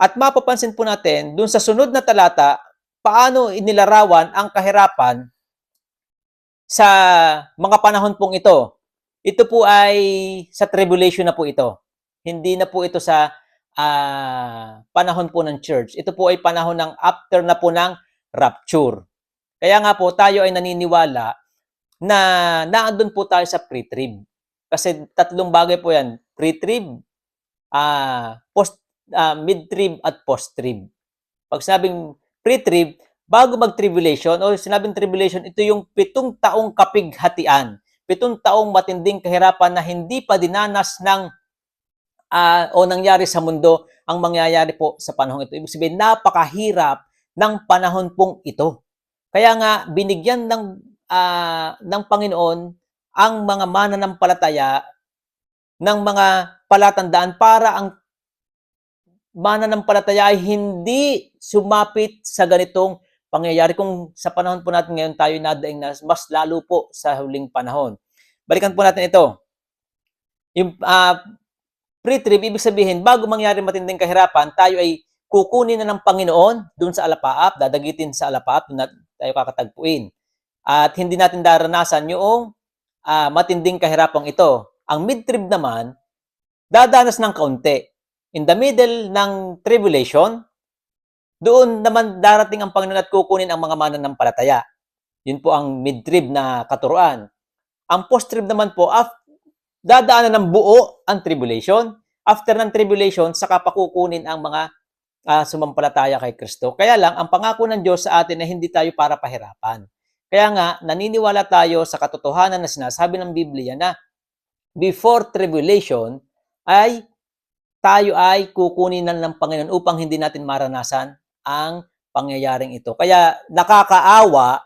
[SPEAKER 1] At mapapansin po natin, dun sa sunod na talata, paano inilarawan ang kahirapan sa mga panahon pong ito. Ito po ay sa tribulation na po ito. Hindi na po ito sa panahon po ng church. Ito po ay panahon ng after na po ng rapture. Kaya nga po tayo ay naniniwala na naandun po tayo sa pre-trib. Kasi 3 bagay po yan. Pre-trib, mid-trib at post-trib. Pag sinabing pre-trib, bago mag-tribulation o sinabing tribulation, ito yung 7 taong kapighatian. 7 taong matinding kahirapan na hindi pa dinanas ng o nangyari sa mundo ang mangyayari po sa panahon ito. Ibig sabihin, napakahirap ng panahon pong ito. Kaya nga, binigyan ng Panginoon ang mga mananampalataya ng mga palatandaan para ang mananampalataya ay hindi sumapit sa ganitong pangyayari. Kung sa panahon po natin ngayon tayo nadaing na mas lalo po sa huling panahon. Balikan po natin ito. Yung pre-trib, ibig sabihin, bago mangyari matinding kahirapan, tayo ay kukunin na ng Panginoon dun sa alapaap, dadagitin sa alapaap, dun tayo kakatagpuin. At hindi natin daranasan yung matinding kahirapang ito. Ang mid-trib naman, dadanas ng kaunti. In the middle ng tribulation, doon naman darating ang Panginoon at kukunin ang mga mananampalataya. Yun po ang mid-trib na katuruan. Ang post-trib naman po, dadaanan ng buo ang tribulation. After ng tribulation, saka pakukunin ang mga sumampalataya kay Kristo. Kaya lang, ang pangako ng Diyos sa atin na hindi tayo para pahirapan. Kaya nga, naniniwala tayo sa katotohanan na sinasabi ng Biblia na before tribulation ay tayo ay kukunin na ng Panginoon upang hindi natin maranasan ang pangyayaring ito. Kaya nakakaawa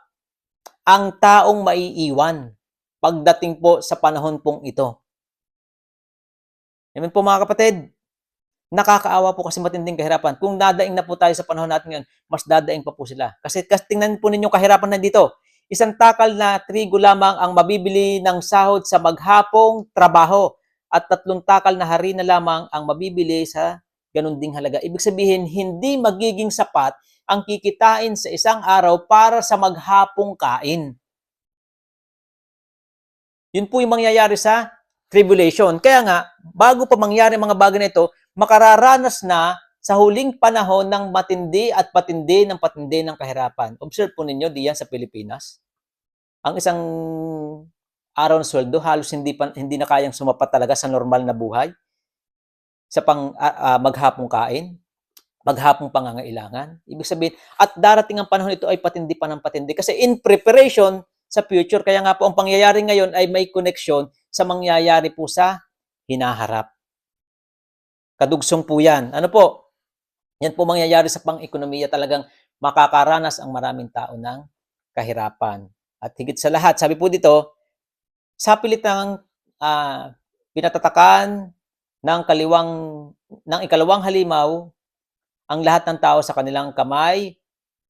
[SPEAKER 1] ang taong maiiwan pagdating po sa panahon pong ito. Amen po mga kapatid. Nakakaawa po kasi matinding kahirapan. Kung dadaing na po tayo sa panahon natin ngayon, mas dadaing pa po sila. Kasi tingnan po ninyo kahirapan na dito. Isang takal na trigo lamang ang mabibili ng sahod sa maghapong trabaho at 3 takal na hari na lamang ang mabibili sa ganun ding halaga. Ibig sabihin, hindi magiging sapat ang kikitain sa isang araw para sa maghapong kain. Yun po yung mangyayari sa tribulation. Kaya nga, bago pa mangyari mga bagay na ito, makararanas na sa huling panahon ng matindi at patindi ng kahirapan. Observe po ninyo diyan sa Pilipinas. Ang isang araw na sweldo, halos hindi na kayang sumapat talaga sa normal na buhay. Sa maghapong kain, maghapong pangangailangan. Ibig sabihin, at darating ang panahon ito ay patindi pa ng patindi. Kasi in preparation sa future, kaya nga po ang pangyayari ngayon ay may connection sa mangyayari po sa hinaharap. Kadugsong po yan. Ano po? Yan po mangyayari sa pang-ekonomiya, talagang makakaranas ang maraming tao ng kahirapan. At higit sa lahat, sabi po dito, sa pilit ng pinatatakan ng ikalawang halimaw ang lahat ng tao sa kanilang kamay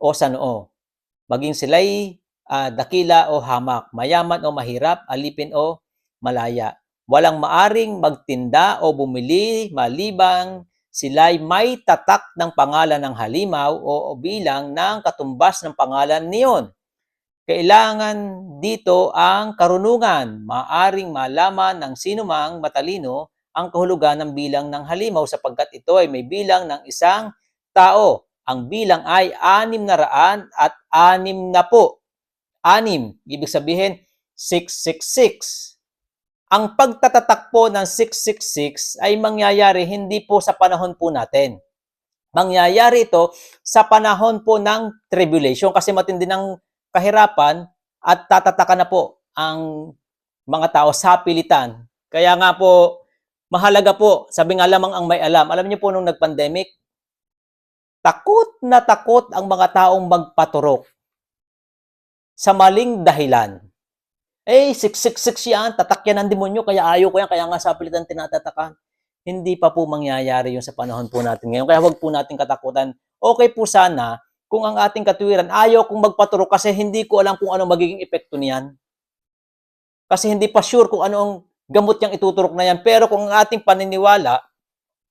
[SPEAKER 1] o sa noo, maging sila'y dakila o hamak, mayaman o mahirap, alipin o malaya. Walang maaring magtinda o bumili maliban sila'y may tatak ng pangalan ng halimaw o bilang ng katumbas ng pangalan niyon. Kailangan dito ang karunungan. Maaring malaman ng sinumang matalino ang kahulugan ng bilang ng halimaw sapagkat ito ay may bilang ng isang tao. Ang bilang ay 600 at 60. 6, ibig sabihin 666. Ang pagtatatak po ng 666 ay mangyayari hindi po sa panahon po natin. Mangyayari ito sa panahon po ng tribulation kasi matindi ng kahirapan at tatatakan na po ang mga tao sa pilitan. Kaya nga po, mahalaga po, sabi nga lamang ang may alam. Alam niyo po nung nag-pandemic, takot na takot ang mga taong magpaturok sa maling dahilan. 666 yan, tatak yan ng demonyo, kaya ayaw ko yan, kaya nga sa pilitan tinatatakan. Hindi pa po mangyayari yun sa panahon po natin ngayon. Kaya huwag po natin katakutan. Okay po sana kung ang ating katuwiran, ayaw kong magpaturok kasi hindi ko alam kung ano magiging epekto niyan. Kasi hindi pa sure kung ano ang gamot niyang ituturok na yan. Pero kung ang ating paniniwala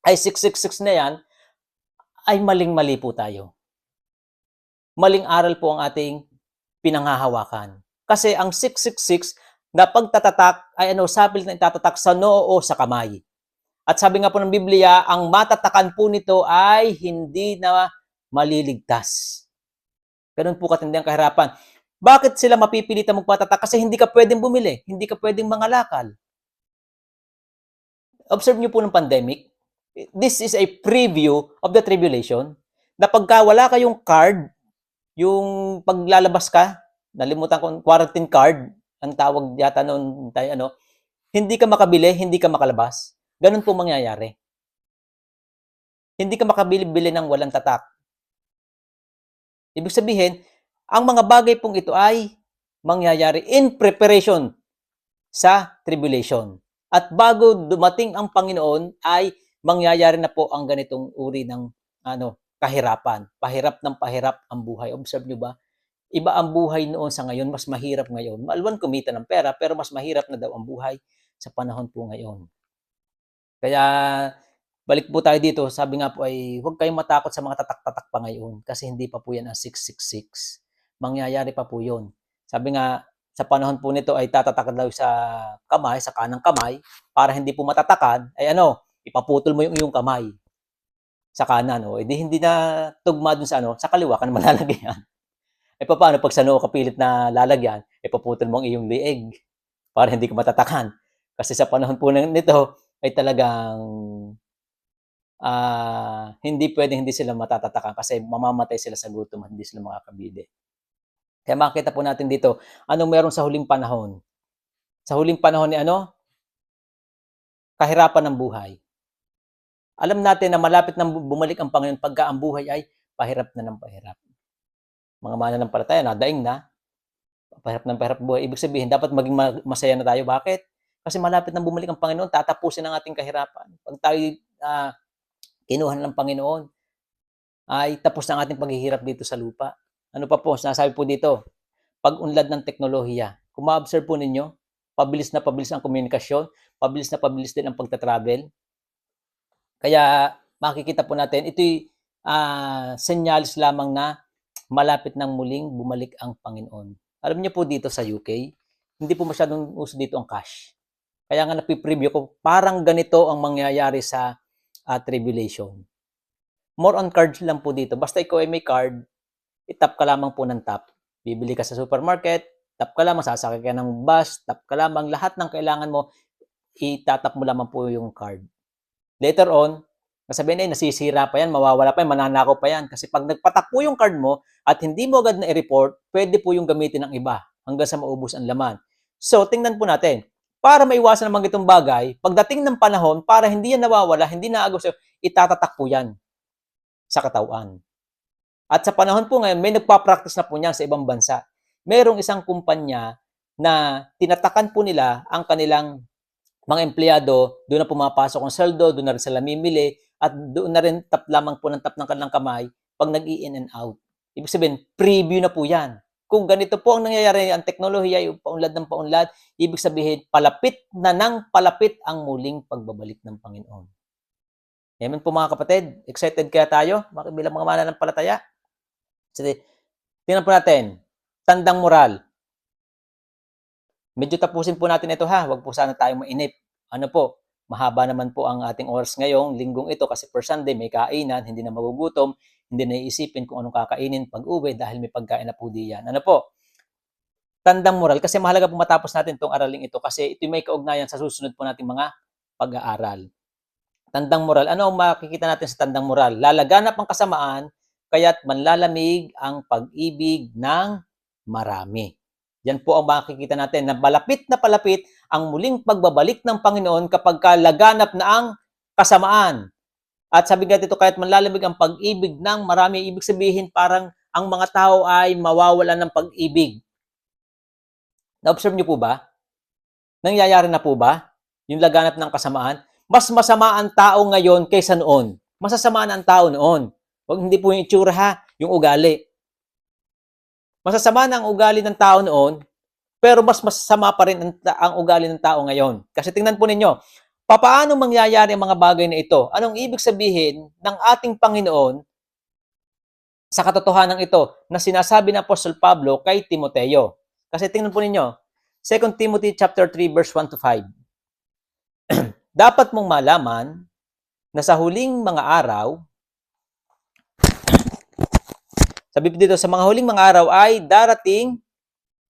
[SPEAKER 1] ay 666 na yan, ay maling-mali po tayo. Maling aral po ang ating pinanghahawakan. Kasi ang 666 na pagtatatak ay sapil na itatatak sa noo o sa kamay. At sabi nga po ng Biblia, ang matatakan po nito ay hindi na maliligtas. Ganun po katindi ang kahirapan. Bakit sila mapipilitan magpatatak? Kasi hindi ka pwedeng bumili, hindi ka pwedeng mangalakal. Observe niyo po ng pandemic, this is a preview of the tribulation, na pagka wala kayong card, yung paglalabas ka, nalimutan ko, quarantine card, ang tawag yata noon tayo, hindi ka makabili, hindi ka makalabas. Ganun po mangyayari. Hindi ka makabili-bili ng walang tatak. Ibig sabihin, ang mga bagay pong ito ay mangyayari in preparation sa tribulation. At bago dumating ang Panginoon ay mangyayari na po ang ganitong uri ng kahirapan. Pahirap ng pahirap ang buhay. Observe nyo ba? Iba ang buhay noon sa ngayon, mas mahirap ngayon. Maalwan kumita ng pera, pero mas mahirap na daw ang buhay sa panahon po ngayon. Kaya balik po tayo dito, sabi nga po ay huwag kayong matakot sa mga tatak-tatak pa ngayon kasi hindi pa po yan ang 666. Mangyayari pa po yun. Sabi nga, sa panahon po nito ay tatatakan daw sa kamay, sa kanang kamay, para hindi po matatakan, ay ipaputol mo yung iyong kamay sa kanan. Hindi na tugma dun sa kaliwa ka na malalagyan. Paano pag sa noo ka pilit na lalagyan, ipaputol mo ang iyong liig para hindi ka matatakan. Kasi sa panahon po nito ay talagang hindi pwedeng hindi sila matatatakan kasi mamamatay sila sa gutom at hindi sila makakabili. Kaya makita po natin dito, anong meron sa huling panahon? Sa huling panahon ni kahirapan ng buhay. Alam natin na malapit nang bumalik ang Panginoon pagka ang buhay ay pahirap na ng pahirap. Mga mananampalataya, nadaing na, pahirap ng pahirap buhay. Ibig sabihin, dapat maging masaya na tayo. Bakit? Kasi malapit nang bumalik ang Panginoon, tatapusin ang ating kahirapan. Pag tayo kinuha ng Panginoon, ay tapos na ang ating paghihirap dito sa lupa. Ano pa po, sinasabi po dito, pag-unlad ng teknolohiya. Kung ma-observe po ninyo, pabilis na pabilis ang komunikasyon, pabilis na pabilis din ang pagta-travel. Kaya makikita po natin, ito'y senyales lamang na malapit nang muling bumalik ang Panginoon. Alam niyo po dito sa UK, hindi po masyadong uso dito ang cash. Kaya nga napipreview ko, parang ganito ang mangyayari sa tribulation. More on cards lang po dito. Basta ikaw ay may card, itap ka lamang po ng tap. Bibili ka sa supermarket, tap ka lamang, sasakay ka ng bus, tap ka lamang, lahat ng kailangan mo, itatap mo lamang po yung card. Later on, sabihin ay nasisira pa yan, mawawala pa yan, mananakaw pa yan. Kasi pag nagpatak po yung card mo at hindi mo agad na i-report, pwede po yung gamitin ng iba hanggang sa maubos ang laman. So, tingnan po natin. Para maiwasan naman itong bagay, pagdating ng panahon, para hindi yan nawawala, hindi naagos, itatatak po yan sa katawan. At sa panahon po ngayon, may nagpa-practice na po niyan sa ibang bansa. Merong isang kumpanya na tinatakan po nila ang kanilang mga empleyado, doon na pumapasok ang sweldo, doon na rin sila mimili, at doon na rin tap lamang po ng tap ng kanilang kamay pag nag-i-in and out. Ibig sabihin, preview na po yan. Kung ganito po ang nangyayari, ang teknolohiya, yung paunlad ng paunlad, ibig sabihin, palapit na ng palapit ang muling pagbabalik ng Panginoon. Amen po mga kapatid. Excited kaya tayo bilang mga mananampalataya? Kasi, tingnan po natin, tandang moral. Medyo tapusin po natin ito ha, huwag po sana tayong mainip. Ano po, mahaba naman po ang ating oras ngayong linggong ito kasi per Sunday may kainan, hindi na magugutom, hindi na iisipin kung anong kakainin pag uwi dahil may pagkain na po diyan. Ano po? Tandang moral, kasi mahalaga po matapos natin itong araling ito kasi ito may kaugnayan sa susunod po nating mga pag-aaral. Tandang moral, ano ang makikita natin sa tandang moral? Lalaganap ang kasamaan, kaya't manlalamig ang pag-ibig ng marami. Yan po ang makikita natin na palapit ang muling pagbabalik ng Panginoon kapag laganap na ang kasamaan. At sabi nga dito, kaya't manlalamig ang pag-ibig ng marami, ibig sabihin parang ang mga tao ay mawawalan ng pag-ibig. Na-observe niyo po ba? Nangyayari na po ba yung laganap ng kasamaan? Mas masama ang tao ngayon kaysa noon. Masasama na ang tao noon. Hindi po yung itsura ha, yung ugali. Masasama na ang ugali ng tao noon, pero mas masama pa rin ang ugali ng tao ngayon. Kasi tingnan po ninyo, paano mangyayari ang mga bagay na ito? Anong ibig sabihin ng ating Panginoon sa katotohanan ito na sinasabi ng Apostol Pablo kay Timoteo? Kasi tingnan po ninyo, 2 Timothy chapter 3 verse 1 to 5. Dapat mong malaman na sa huling mga araw, sabi dito, sa mga huling mga araw ay darating,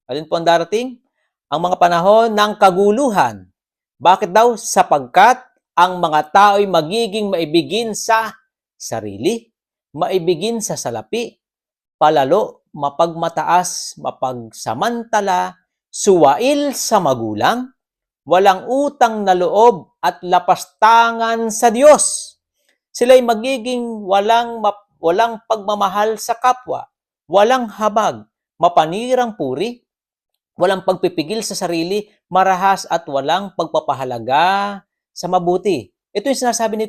[SPEAKER 1] alin po ang darating? Ang mga panahon ng kaguluhan. Bakit daw? Sapagkat ang mga tao ay magiging maibigin sa sarili, maibigin sa salapi, palalo, mapagmataas, mapagsamantala, suwail sa magulang, walang utang na loob at lapastangan sa Diyos. Sila'y magiging walang pagmamahal sa kapwa, walang habag, mapanirang puri, walang pagpipigil sa sarili, marahas at walang pagpapahalaga sa mabuti. Ito yung sinasabi ni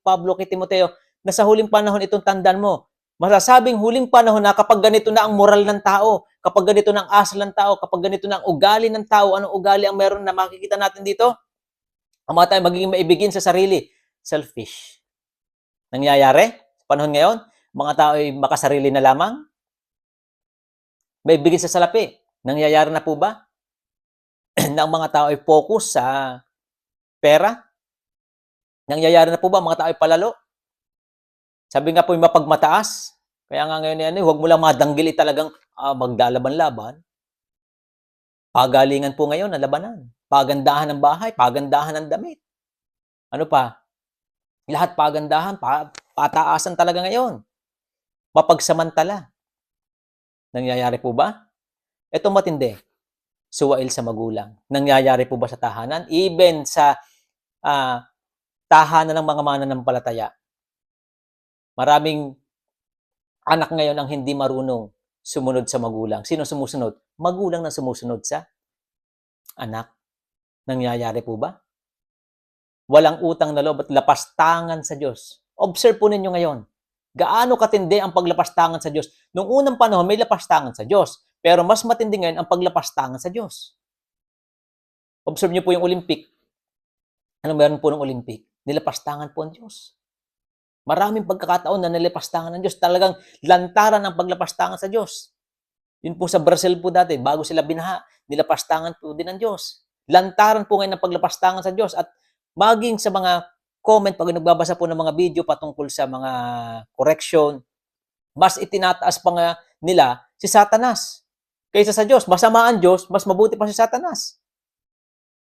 [SPEAKER 1] Pablo kay Timoteo na sa huling panahon itong tandaan mo. Masasabing huling panahon na kapag ganito na ang moral ng tao, kapag ganito na ang asal ng tao, kapag ganito na ang ugali ng tao, anong ugali ang meron na makikita natin dito? Ang mga tayo magiging maibigin sa sarili, selfish. Nangyayari sa panahon ngayon, mga tao ay makasarili na lamang, maibigin sa salapi. Nangyayari na po ba na ang mga tao ay focus sa pera? Nangyayari na po ba ang mga tao ay palalo? Sabi nga po yung mapagmataas. Kaya nga ngayon huwag mo lang madanggili talagang magdalaban-laban. Pagalingan po ngayon ang labanan. Pagandahan ng bahay, pagandahan ng damit. Ano pa? Lahat pagandahan, pataasan talaga ngayon. Mapagsamantala. Nangyayari po ba? Ito matindi. Suwail sa magulang. Nangyayari po ba sa tahanan? Even sa tahanan ng mga mananampalataya. Maraming anak ngayon ang hindi marunong sumunod sa magulang. Sino sumusunod? Magulang na sumusunod sa anak. Nangyayari po ba? Walang utang na loob at lapastangan sa Diyos. Observe po ninyo ngayon. Gaano katindi ang paglapastangan sa Diyos. Noong unang panahon, may lapastangan sa Diyos. Pero mas matindi ngayon ang paglapastangan sa Diyos. Observe niyo po yung Olympic. Ano meron po ng Olympic? Nilapastangan po ang Diyos. Maraming pagkakataon na nilipastangan ng Diyos. Talagang lantaran ang paglapastangan sa Diyos. Yun po sa Brazil po dati, bago sila binaha, nilapastangan po din ng Diyos. Lantaran po ngayon ng paglapastangan sa Diyos. At maging sa mga comment, pag nagbabasa po ng mga video patungkol sa mga correction, mas itinataas pa nga nila si Satanas kaysa sa Diyos. Masama ang Diyos, mas mabuti pa si Satanas.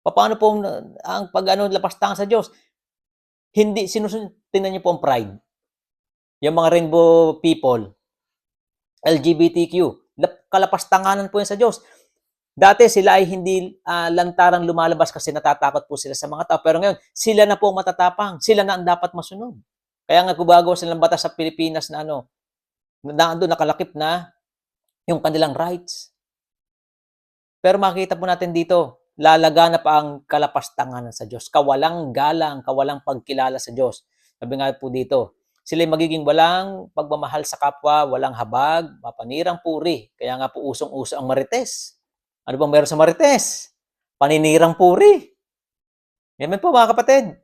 [SPEAKER 1] Paano po ang lapastangan sa Diyos? Hindi, tingnan niyo po ang pride. Yung mga rainbow people, LGBTQ, kalapastanganan po yan sa Diyos. Dati sila ay hindi lantarang lumalabas kasi natatakot po sila sa mga tao. Pero ngayon, sila na po matatapang. Sila na ang dapat masunod. Kaya nga gumagawa sila ng batas sa Pilipinas na doon nakalakip na yung kanilang rights. Pero makikita po natin dito, lalaganap ang kalapastangan sa Diyos. Kawalang galang, kawalang pagkilala sa Diyos. Sabi nga po dito, sila'y magiging walang pagmamahal sa kapwa, walang habag, mapanirang puri. Kaya nga po usong-uso ang marites. Ano bang meron sa marites? Paninirang puri. Yan po mga kapatid.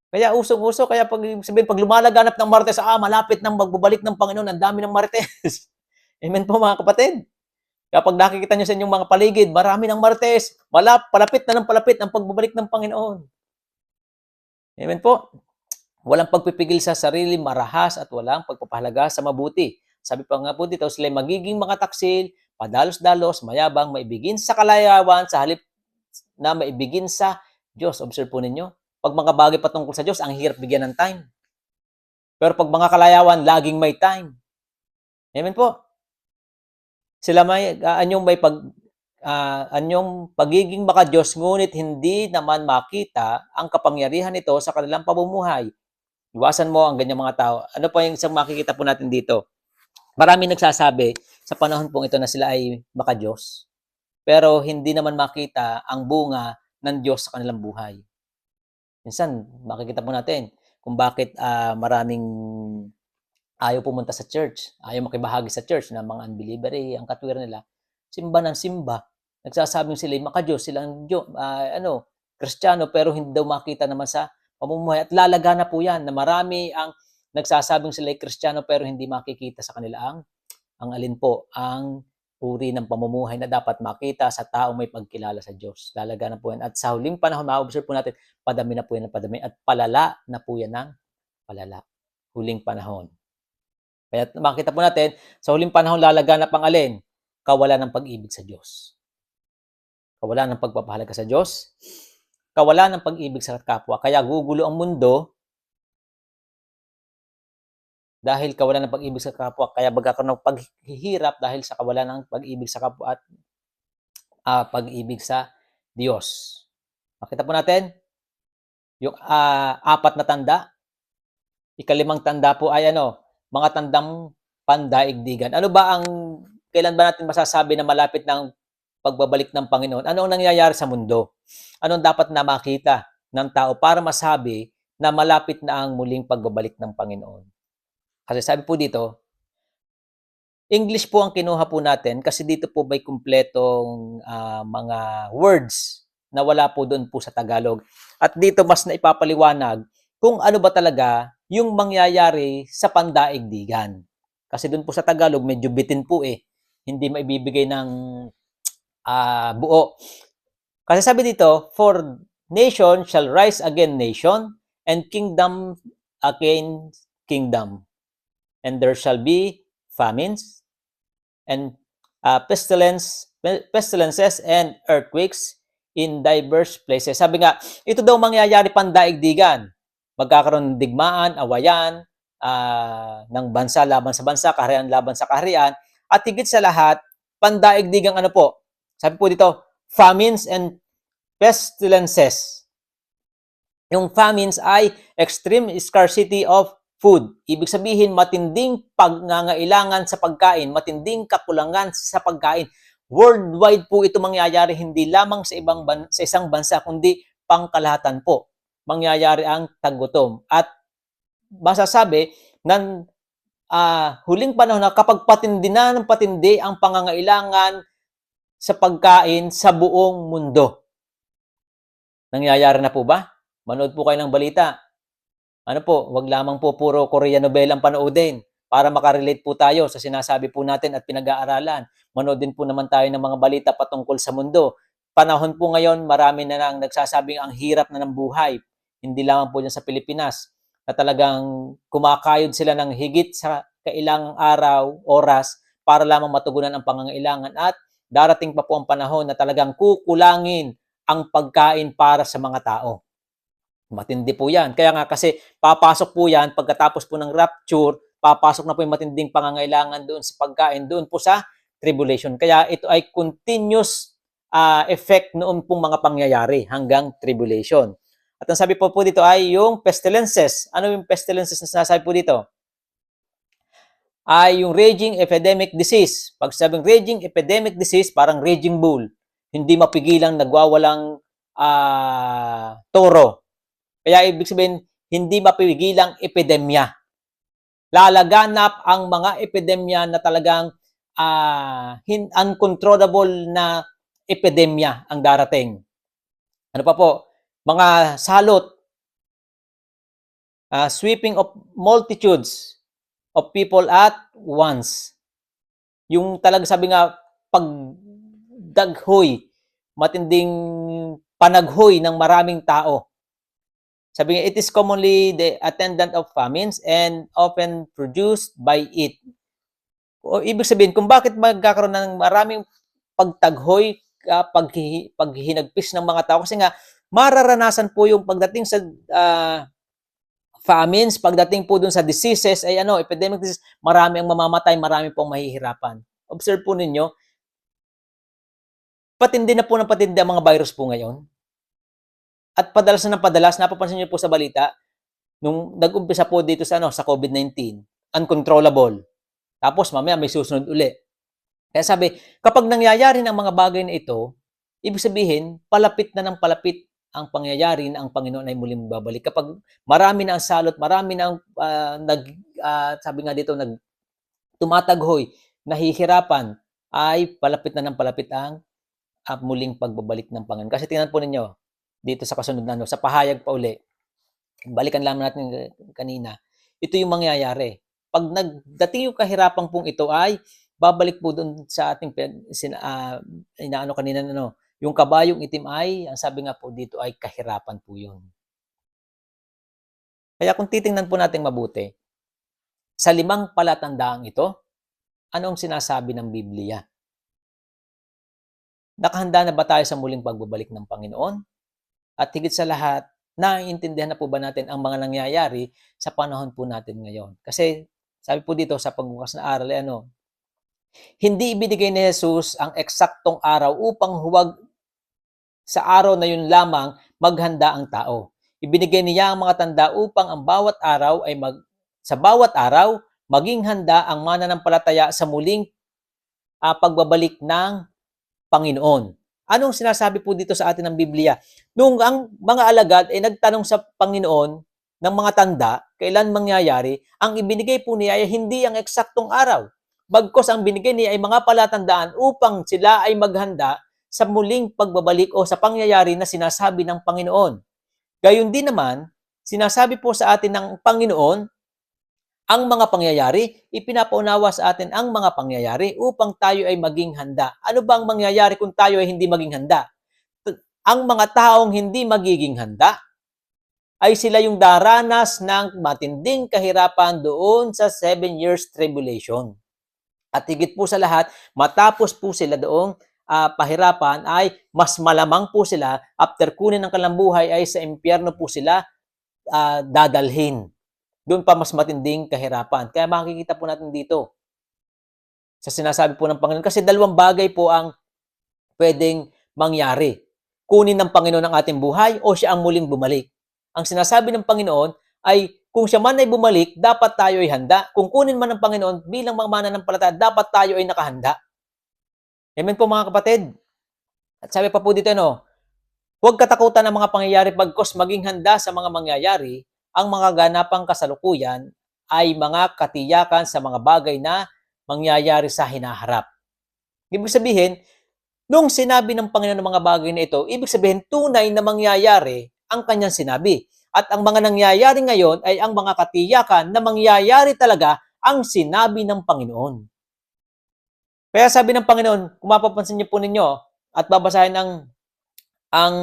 [SPEAKER 1] Kaya usong-uso, kaya pag sabihin, pag lumalaganap ng marites, malapit nang magbabalik ng Panginoon, ang dami ng marites. Amen po mga kapatid. Kapag nakikita nyo sa inyong mga paligid, marami ng marites, palapit na ng palapit ang pagbabalik ng Panginoon. Amen po. Walang pagpipigil sa sarili, marahas at walang pagpapahalaga sa mabuti. Sabi pa nga po dito, sila magiging mga taksil, padalos-dalos, mayabang, maibigin sa kalayawan sa halip na maibigin sa Diyos. Observe po ninyo, pag mga bagay patungkol sa Diyos, ang hirap bigyan ng time. Pero pag mga kalayawan, laging may time. Amen po. Sila anyong pagiging maka-Diyos, ngunit hindi naman makita ang kapangyarihan nito sa kanilang pamumuhay. Iwasan mo ang ganyang mga tao. Ano pa yung isang makikita po natin dito? Marami nagsasabi sa panahon pong ito na sila ay maka-Diyos. Pero hindi naman makita ang bunga ng Diyos sa kanilang buhay. Minsan, makikita po natin kung bakit maraming ayaw pumunta sa church, ayaw makibahagi sa church na mga unbeliever, ang katwiran nila, simba ng simba. Nagsasabing sila ay maka-Diyos, silang Kristiyano, pero hindi daw makita naman sa pamumuhay. At lalagana po yan na marami ang nagsasabing sila ay Kristiyano pero hindi makikita sa kanila ang alin po, ang uri ng pamumuhay na dapat makita sa taong may pagkilala sa Diyos. Lalagana po yan. At sa huling panahon, ma-observe po natin, padami na po yan ng padami at palala na po yan ng palala. Huling panahon. Kaya makita po natin, sa huling panahon lalaganap ang alin? Kawalan ng pag-ibig sa Diyos. Kawalan ng pagpapahalaga sa Diyos. Kawalan ng pag-ibig sa kapwa. Kaya gugulo ang mundo dahil kawalan ng pag-ibig sa kapwa. Kaya magkakaroon ng paghihirap dahil sa kawalan ng pag-ibig sa kapwa at pag-ibig sa Diyos. Makita po natin yung apat na tanda. Ikalimang tanda po ay mga tandang pandaigdigan. Kailan ba natin masasabi na malapit ng pagbabalik ng Panginoon? Ano ang nangyayari sa mundo? Anong dapat na makita ng tao para masabi na malapit na ang muling pagbabalik ng Panginoon? Kasi sabi po dito, English po ang kinuha po natin kasi dito po may kumpletong mga words na wala po doon po sa Tagalog. At dito mas naipapaliwanag kung ano ba talaga yung mangyayari sa pandaigdigan. Kasi doon po sa Tagalog, medyo bitin po hindi maibibigay ng buo. Kasi sabi dito, for nation shall rise again nation, and kingdom against kingdom. And there shall be famines, and pestilences and earthquakes in diverse places. Sabi nga, ito daw mangyayari pandaigdigan. Magkakaroon ng digmaan, awayan, ng bansa laban sa bansa, kaharian laban sa kaharian, at higit sa lahat, pandaigdigang sabi po dito, famines and pestilences. Yung famines ay extreme scarcity of food. Ibig sabihin, matinding pangangailangan sa pagkain, matinding kakulangan sa pagkain. Worldwide po ito mangyayari, hindi lamang sa isang bansa, kundi pangkalahatan po. Mangyayari ang taggutom. At masasabi ng huling panahon na kapag patindi na ng patindi ang pangangailangan sa pagkain sa buong mundo. Nangyayari na po ba? Manood po kayo ng balita. Wag lamang po puro Korean novela ang panoodin para makarelate po tayo sa sinasabi po natin at pinag-aaralan. Manood din po naman tayo ng mga balita patungkol sa mundo. Panahon po ngayon, marami na nang nagsasabing ang hirap na ng buhay. Hindi lamang po dyan sa Pilipinas na talagang kumakayod sila ng higit sa kailangang araw, oras para lamang matugunan ang pangangailangan at darating pa po ang panahon na talagang kukulangin ang pagkain para sa mga tao. Matindi po yan. Kaya nga kasi papasok po yan pagkatapos po ng rapture, papasok na po yung matinding pangangailangan doon sa pagkain, doon po sa tribulation. Kaya ito ay continuous effect noon pong mga pangyayari hanggang tribulation. At ang sabi po dito ay yung pestilences. Ano yung pestilences na sinasabi po dito? Ay yung raging epidemic disease. Pag sabing raging epidemic disease, parang raging bull. hindi mapigilang nagwawalang toro. Kaya ibig sabihin, hindi mapigilang epidemya. Lalaganap ang mga epidemya na talagang uncontrollable na epidemya ang darating. Ano pa po? Mga salot, sweeping of multitudes of people at once. Yung talagang sabi nga, pagdaghoy, matinding panaghoy ng maraming tao. Sabi nga, it is commonly the attendant of famines and often produced by it. O, ibig sabihin, kung bakit magkakaroon ng maraming pagtaghoy, paghinagpis ng mga tao, kasi nga, mararanasan po yung pagdating sa famines, pagdating po dun sa diseases, ay epidemic disease, marami ang mamamatay, marami pong mahihirapan. Observe po ninyo, patindi na po ng patindi ang mga virus po ngayon. At padalas na ng padalas, napapansin niyo po sa balita, nung nag-umpisa po dito sa COVID-19, uncontrollable. Tapos mamaya may susunod uli. Kaya sabi, kapag nangyayari ng mga bagay na ito, ibig sabihin, palapit na ng palapit ang pangyayari na ang Panginoon ay muling babalik. Kapag marami na ang salot, marami na ang sabi nga dito, tumataghoy, nahihirapan, ay palapit na ng palapit ang muling pagbabalik ng Panginoon. Kasi tingnan po ninyo, dito sa kasunod na sa pahayag pa uli, balikan lang natin kanina, ito yung mangyayari. Pag nagdating yung kahirapan pong ito ay babalik po doon sa ating inaano kanina, yung kabayong itim ay, ang sabi nga po dito ay kahirapan po yun. Kaya kung titingnan po natin mabuti, sa 5 palatandaang ito, anong sinasabi ng Biblia? Nakahanda na ba tayo sa muling pagbabalik ng Panginoon? At higit sa lahat, naiintindihan na po ba natin ang mga nangyayari sa panahon po natin ngayon? Kasi sabi po dito sa pagbukas na aral, hindi ibinigay ni Jesus ang eksaktong araw upang huwag sa araw na yun lamang maghanda ang tao. Ibinigay niya ang mga tanda upang ang bawat araw ay sa bawat araw maging handa ang mananampalataya sa muling pagbabalik ng Panginoon. Anong sinasabi po dito sa atin ng Biblia? Nung ang mga alagad ay nagtanong sa Panginoon ng mga tanda, kailan mangyayari, ang ibinigay po niya ay hindi ang eksaktong araw. Bagkos ang binigay niya ay mga palatandaan upang sila ay maghanda sa muling pagbabalik o sa pangyayari na sinasabi ng Panginoon. Gayon din naman, sinasabi po sa atin ng Panginoon ang mga pangyayari, ipinapaunawa sa atin ang mga pangyayari upang tayo ay maging handa. Ano ba ang mangyayari kung tayo ay hindi maging handa? Ang mga taong hindi magiging handa ay sila yung daranas ng matinding kahirapan doon sa 7 years tribulation. At higit po sa lahat, matapos po sila doong pahirapan ay mas malamang po sila, after kunin ng kanilang buhay ay sa impyerno po sila dadalhin. Doon pa mas matinding kahirapan. Kaya makikita po natin dito sa sinasabi po ng Panginoon. Kasi 2 bagay po ang pwedeng mangyari. Kunin ng Panginoon ang ating buhay o siya ang muling bumalik. Ang sinasabi ng Panginoon ay kung siya man ay bumalik, dapat tayo ay handa. Kung kunin man ng Panginoon bilang mga mananampalataya, dapat tayo ay nakahanda. Amen po mga kapatid. At sabi pa po dito, huwag katakutan ng mga pangyayari bagkos maging handa sa mga mangyayari. Ang mga ganapang kasalukuyan ay mga katiyakan sa mga bagay na mangyayari sa hinaharap. Ibig sabihin, nung sinabi ng Panginoon ng mga bagay na ito, ibig sabihin tunay na mangyayari ang kanyang sinabi. At ang mga nangyayari ngayon ay ang mga katiyakan na mangyayari talaga ang sinabi ng Panginoon. Kaya sabi ng Panginoon, kung mapapansin niyo po ninyo at babasahin ang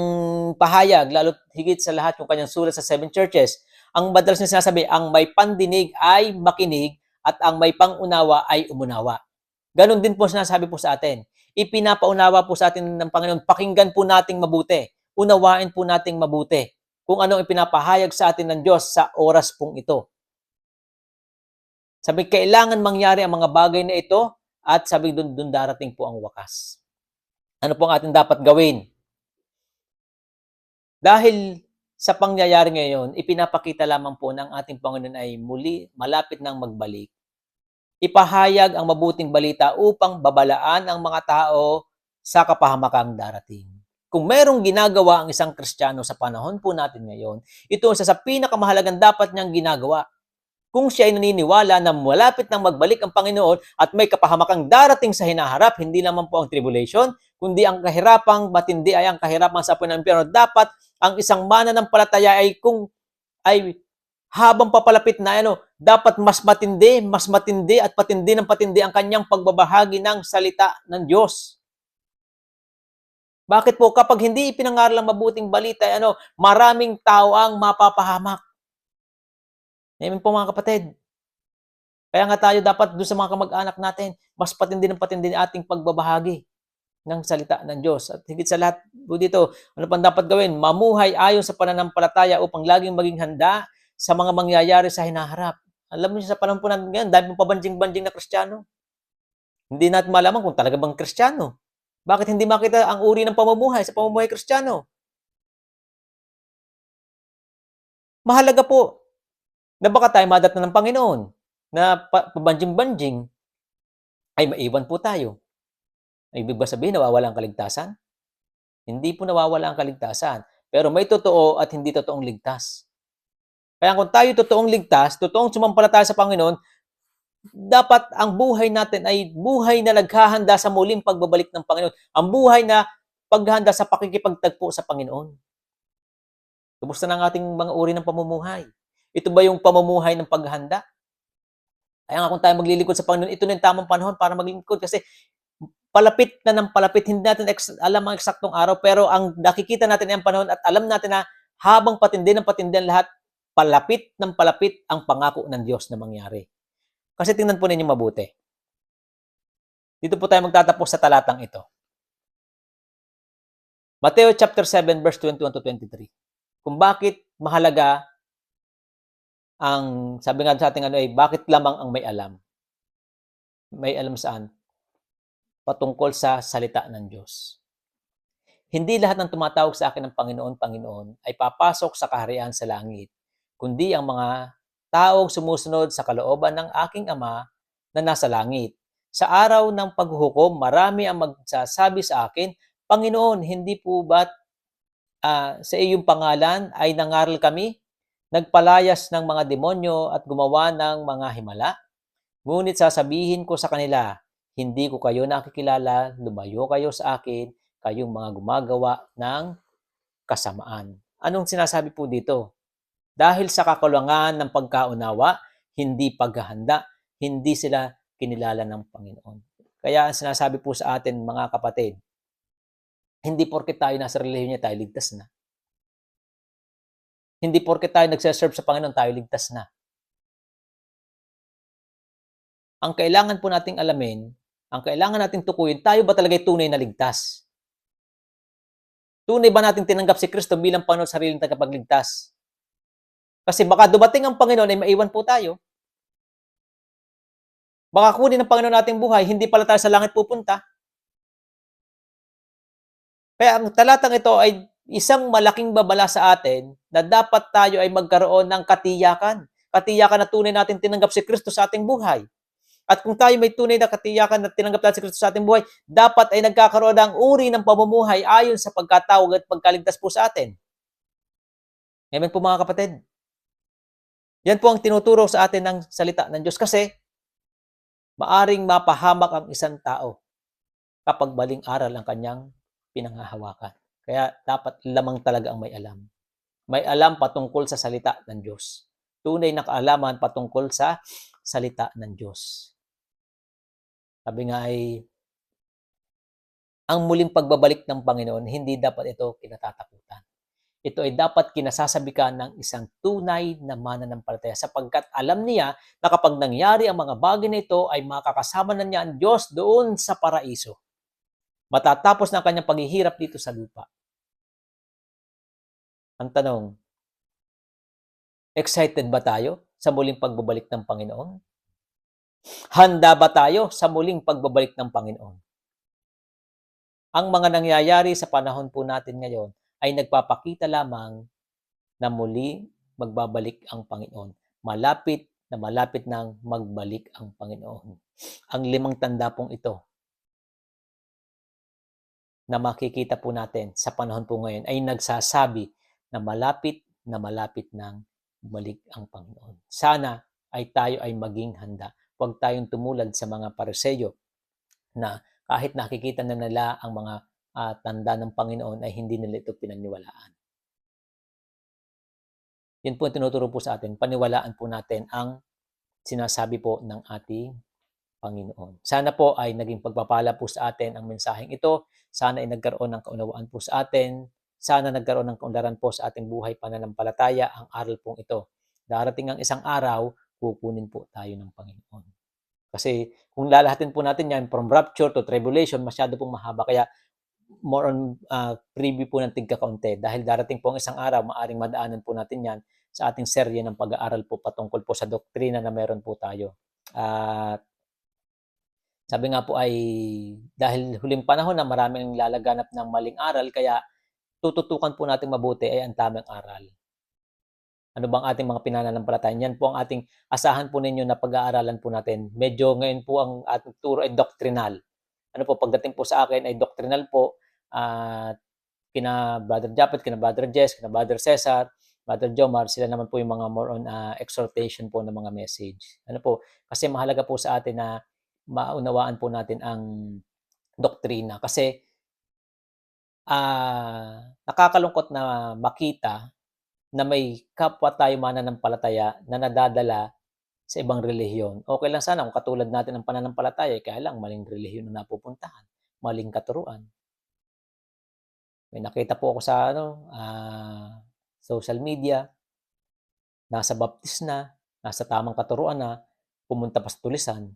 [SPEAKER 1] pahayag, lalo higit sa lahat yung kanyang sulat sa 7 churches, ang madalas niya sinasabi, ang may pandinig ay makinig at ang may pangunawa ay umunawa. Ganon din po sinasabi po sa atin. Ipinapaunawa po sa atin ng Panginoon, pakinggan po nating mabuti, unawain po nating mabuti kung anong ipinapahayag sa atin ng Diyos sa oras pong ito. Sabi, kailangan mangyari ang mga bagay na ito at sabi doon darating po ang wakas. Ano po ang ating dapat gawin? Dahil sa pangyayari ngayon, ipinapakita lamang po ng ating Panginoon ay muli malapit nang magbalik. Ipahayag ang mabuting balita upang babalaan ang mga tao sa kapahamakang darating. Kung merong ginagawa ang isang Kristiyano sa panahon po natin ngayon, ito isa sa pinakamahalagang dapat niyang ginagawa. Kung siya ay naniniwala na malapit nang magbalik ang Panginoon at may kapahamakang darating sa hinaharap, hindi naman po ang tribulation, kundi ang kahirapang matindi ay ang kahirapan sa apoy ng impyerno. Dapat ang isang mananampalataya ay habang papalapit na dapat mas matindi at patindi ng patindi ang kanyang pagbabahagi ng salita ng Diyos. Bakit po? Kapag hindi ipinangaral ang mabuting balita, maraming tao ang mapapahamak. Amen po mga kapatid. Kaya nga tayo dapat doon sa mga kamag-anak natin, mas patindi ng patindi ating pagbabahagi ng salita ng Diyos. At higit sa lahat po dito, ano pang dapat gawin? Mamuhay ayon sa pananampalataya upang laging maging handa sa mga mangyayari sa hinaharap. Alam niyo sa panahon po natin ngayon, dahil pabanjing-banjing na Kristiyano. Hindi natin malaman kung talaga bang Kristiyano. Bakit hindi makita ang uri ng pamumuhay sa pamumuhay Kristiyano? Mahalaga po na baka tayo madatnan ng Panginoon na pabanjing-banjing ay maiwan po tayo. Ay ibig ba sabihin nawawala ang kaligtasan? Hindi po nawawala ang kaligtasan. Pero may totoo at hindi totoong ligtas. Kaya kung tayo totoong ligtas, totoong sumampalataya sa Panginoon, dapat ang buhay natin ay buhay na naghahanda sa muling pagbabalik ng Panginoon. Ang buhay na paghahanda sa pakikipagtagpo sa Panginoon. Kumusta na ang ating mga uri ng pamumuhay? Ito ba yung pamumuhay ng paghahanda? Kaya nga kung tayo maglilingkod sa Panginoon, ito na yung tamang panahon para maglingkod kasi palapit na ng palapit. Hindi natin alam ang eksaktong araw, pero ang nakikita natin ay ang panahon at alam natin na habang patindi ng patindi ang lahat, palapit ng palapit ang pangako ng Diyos na mangyari. Kasi tingnan po ninyo mabuti. Dito po tayo magtatapos sa talatang ito. Mateo chapter 7 verse 21 to 23. Kung bakit mahalaga ang, sabi nga sa ating bakit lamang ang may alam? May alam saan? Patungkol sa salita ng Diyos. Hindi lahat ng tumatawag sa akin ng Panginoon, Panginoon ay papasok sa kaharian sa langit, kundi ang mga taong sumusunod sa kalooban ng aking Ama na nasa langit. Sa araw ng paghuhukom, marami ang magsasabi sa akin, Panginoon, hindi po ba't sa iyong pangalan ay nangaral kami? Nagpalayas ng mga demonyo at gumawa ng mga himala? Ngunit sasabihin ko sa kanila, hindi ko kayo nakikilala, lumayo kayo sa akin, kayong mga gumagawa ng kasamaan. Anong sinasabi po dito? Dahil sa kakulangan ng pagkaunawa, hindi paghahanda, hindi sila kinilala ng Panginoon. Kaya ang sinasabi po sa atin mga kapatid, hindi porket tayo nasa relihiyon niya, tayo ligtas na. Hindi porket tayo nagsaserve sa Panginoon, tayo ligtas na. Ang kailangan po nating alamin, ang kailangan nating tukuyin, tayo ba talaga tunay na ligtas? Tunay ba natin tinanggap si Kristo bilang Panginoon sa sariling tagapagligtas? Kasi baka dumating ang Panginoon ay maiwan po tayo. Baka kunin ng Panginoon nating buhay, hindi pala tayo sa langit pupunta. Kaya ang talatang ito ay isang malaking babala sa atin na dapat tayo ay magkaroon ng katiyakan. Katiyakan na tunay natin tinanggap si Kristo sa ating buhay. At kung tayo may tunay na katiyakan na tinanggap natin si Kristo sa ating buhay, dapat ay nagkakaroon ng uri ng pamumuhay ayon sa pagkatawag at pagkaligtas po sa atin. Amen po mga kapatid. Yan po ang tinuturo sa atin ng salita ng Diyos kasi maaring mapahamak ang isang tao kapag baling aral ang kanyang pinanghahawakan. Kaya dapat lamang talaga ang may alam. May alam patungkol sa salita ng Diyos. Tunay na kaalaman patungkol sa salita ng Diyos. Sabi nga ay, ang muling pagbabalik ng Panginoon, hindi dapat ito kinatatakutan. Ito ay dapat kinasasabikan ng isang tunay na mananampalataya sapagkat alam niya na kapag nangyari ang mga bagay na ito ay makakasama na niya ang Diyos doon sa paraiso. Matatapos na ang kanyang paghihirap dito sa lupa. Ang tanong, excited ba tayo sa muling pagbabalik ng Panginoon? Handa ba tayo sa muling pagbabalik ng Panginoon? Ang mga nangyayari sa panahon po natin ngayon ay nagpapakita lamang na muli magbabalik ang Panginoon. Malapit nang magbalik ang Panginoon. Ang 5 tanda pong ito na makikita po natin sa panahon po ngayon ay nagsasabi na malapit ng bumalik ang Panginoon. Sana ay tayo ay maging handa. Huwag tayong tumulad sa mga Pariseyo na kahit nakikita na nila ang mga tanda ng Panginoon ay hindi nila ito pinaniwalaan. Yun po ang tinuturo po sa atin. Paniwalaan po natin ang sinasabi po ng ating Panginoon. Sana po ay naging pagpapala po sa atin ang mensaheng ito. Sana ay nagkaroon ng kaunawaan po sa atin. Sana nagkaroon ng kaunlaran po sa ating buhay pananampalataya ang aral pong ito. Darating ang isang araw, kukunin po tayo ng Panginoon. Kasi kung lalahatin po natin yan from rapture to tribulation, masyado pong mahaba. Kaya more on preview po ng tigkakaunti. Dahil darating po ang isang araw, maaring madaanan po natin yan sa ating serye ng pag-aaral po patungkol po sa doktrina na meron po tayo. At sabi nga po ay dahil huling panahon na maraming lalaganap ng maling aral, kaya tututukan po natin mabuti ay ang tamang aral. Ano bang ating mga pinananampalatayan? Yan po ang ating asahan po ninyo na pag-aaralan po natin. Medyo ngayon po ang ating turo ay doctrinal. Ano po, pagdating po sa akin ay doctrinal po. Kina Brother Japet, kina Brother Jess, kina Brother Cesar, Brother Jomar, sila naman po yung mga more on exhortation po ng mga message. Ano po, kasi mahalaga po sa atin na maunawaan po natin ang doktrina. Kasi nakakalungkot na makita na may kapwa tayo mananampalataya na nadadala sa ibang relihiyon. Okay lang sana kung katulad natin ang pananampalataya, kaya lang maling relihiyon na napupuntahan, maling katuruan. May nakita po ako sa social media, nasa baptis na, nasa tamang katuruan na, pumunta pa sa tulisan.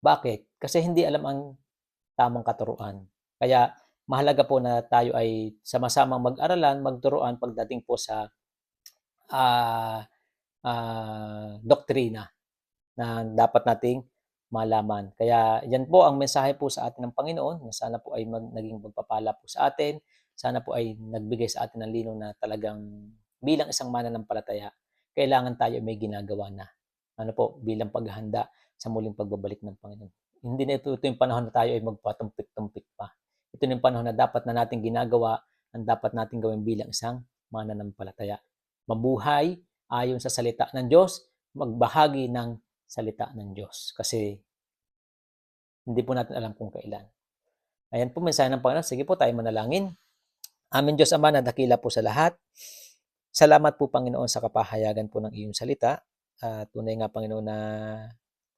[SPEAKER 1] Bakit? Kasi hindi alam ang tamang katuruan. Kaya mahalaga po na tayo ay sama-samang mag-aralan, magturuan pagdating po sa doktrina na dapat nating malaman. Kaya yan po ang mensahe po sa atin ng Panginoon na sana po ay naging magpapala po sa atin. Sana po ay nagbigay sa atin ng linaw na talagang bilang isang mananampalataya, kailangan tayo may ginagawa na. Ano po, bilang paghahanda sa muling pagbabalik ng Panginoon. Hindi na ito yung panahon na tayo ay magpatumpik-tumpik pa. Ito yung panahon na dapat na natin ginagawa, ang dapat natin gawin bilang isang mananampalataya. Mabuhay ayon sa salita ng Diyos, magbahagi ng salita ng Diyos. Kasi hindi po natin alam kung kailan. Ayan po, mensahe ng Panginoon. Sige po, tayo manalangin. Amin Diyos Ama na dakila po sa lahat. Salamat po Panginoon sa kapahayagan po ng iyong salita. Tunay nga Panginoon na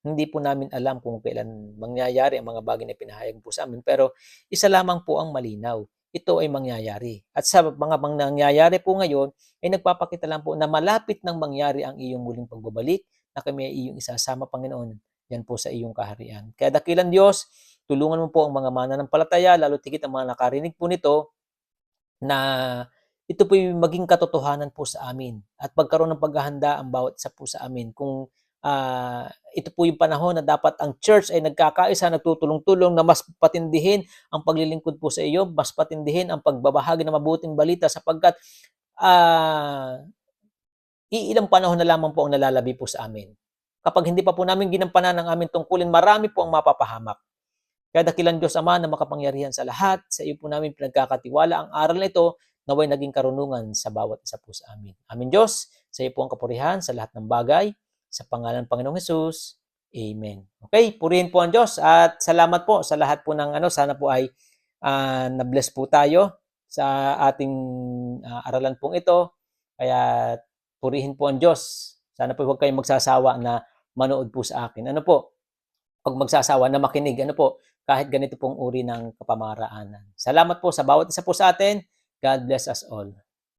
[SPEAKER 1] hindi po namin alam kung kailan mangyayari ang mga bagay na pinahayag po sa amin. Pero isa lamang po ang malinaw. Ito ay mangyayari. At sa mga nangyayari po ngayon, ay nagpapakita lang po na malapit nang mangyari ang iyong muling pagbabalik, na kami ay iyong isasama, Panginoon, yan po sa iyong kaharian. Kaya dakilang Diyos, tulungan mo po ang mga mananampalataya, lalo tigit ang mga nakarinig po nito, na ito po yung maging katotohanan po sa amin. At pagkaroon ng paghahanda ang bawat isa po sa amin. Kung ito po yung panahon na dapat ang church ay nagkakaisa, nagtutulong-tulong na mas patindihin ang paglilingkod po sa iyo, mas patindihin ang pagbabahagi ng mabuting balita sapagkat iilang panahon na lamang po ang nalalabi po sa amin. Kapag hindi pa po namin ginampanan ang aming tungkulin, marami po ang mapapahamak. Kaya dakilang Diyos Ama na makapangyarihan sa lahat, sa iyo po namin pinagkakatiwala ang aral na ito, naway naging karunungan sa bawat isa po sa amin. Amin Diyos, sa iyo po ang kapurihan sa lahat ng bagay, sa pangalan ng Panginoong Hesus. Amen. Okay, purihin po ang Diyos at salamat po sa lahat po ng sana po ay na-bless po tayo sa ating aralan pong ito. Kaya purihin po ang Diyos. Sana po huwag kayong magsasawa na manood po sa akin. Ano po? Huwag magsasawa na makinig. Ano po? Kahit ganito pong uri ng kapamaraanan. Salamat po sa bawat isa po sa atin. God bless us all.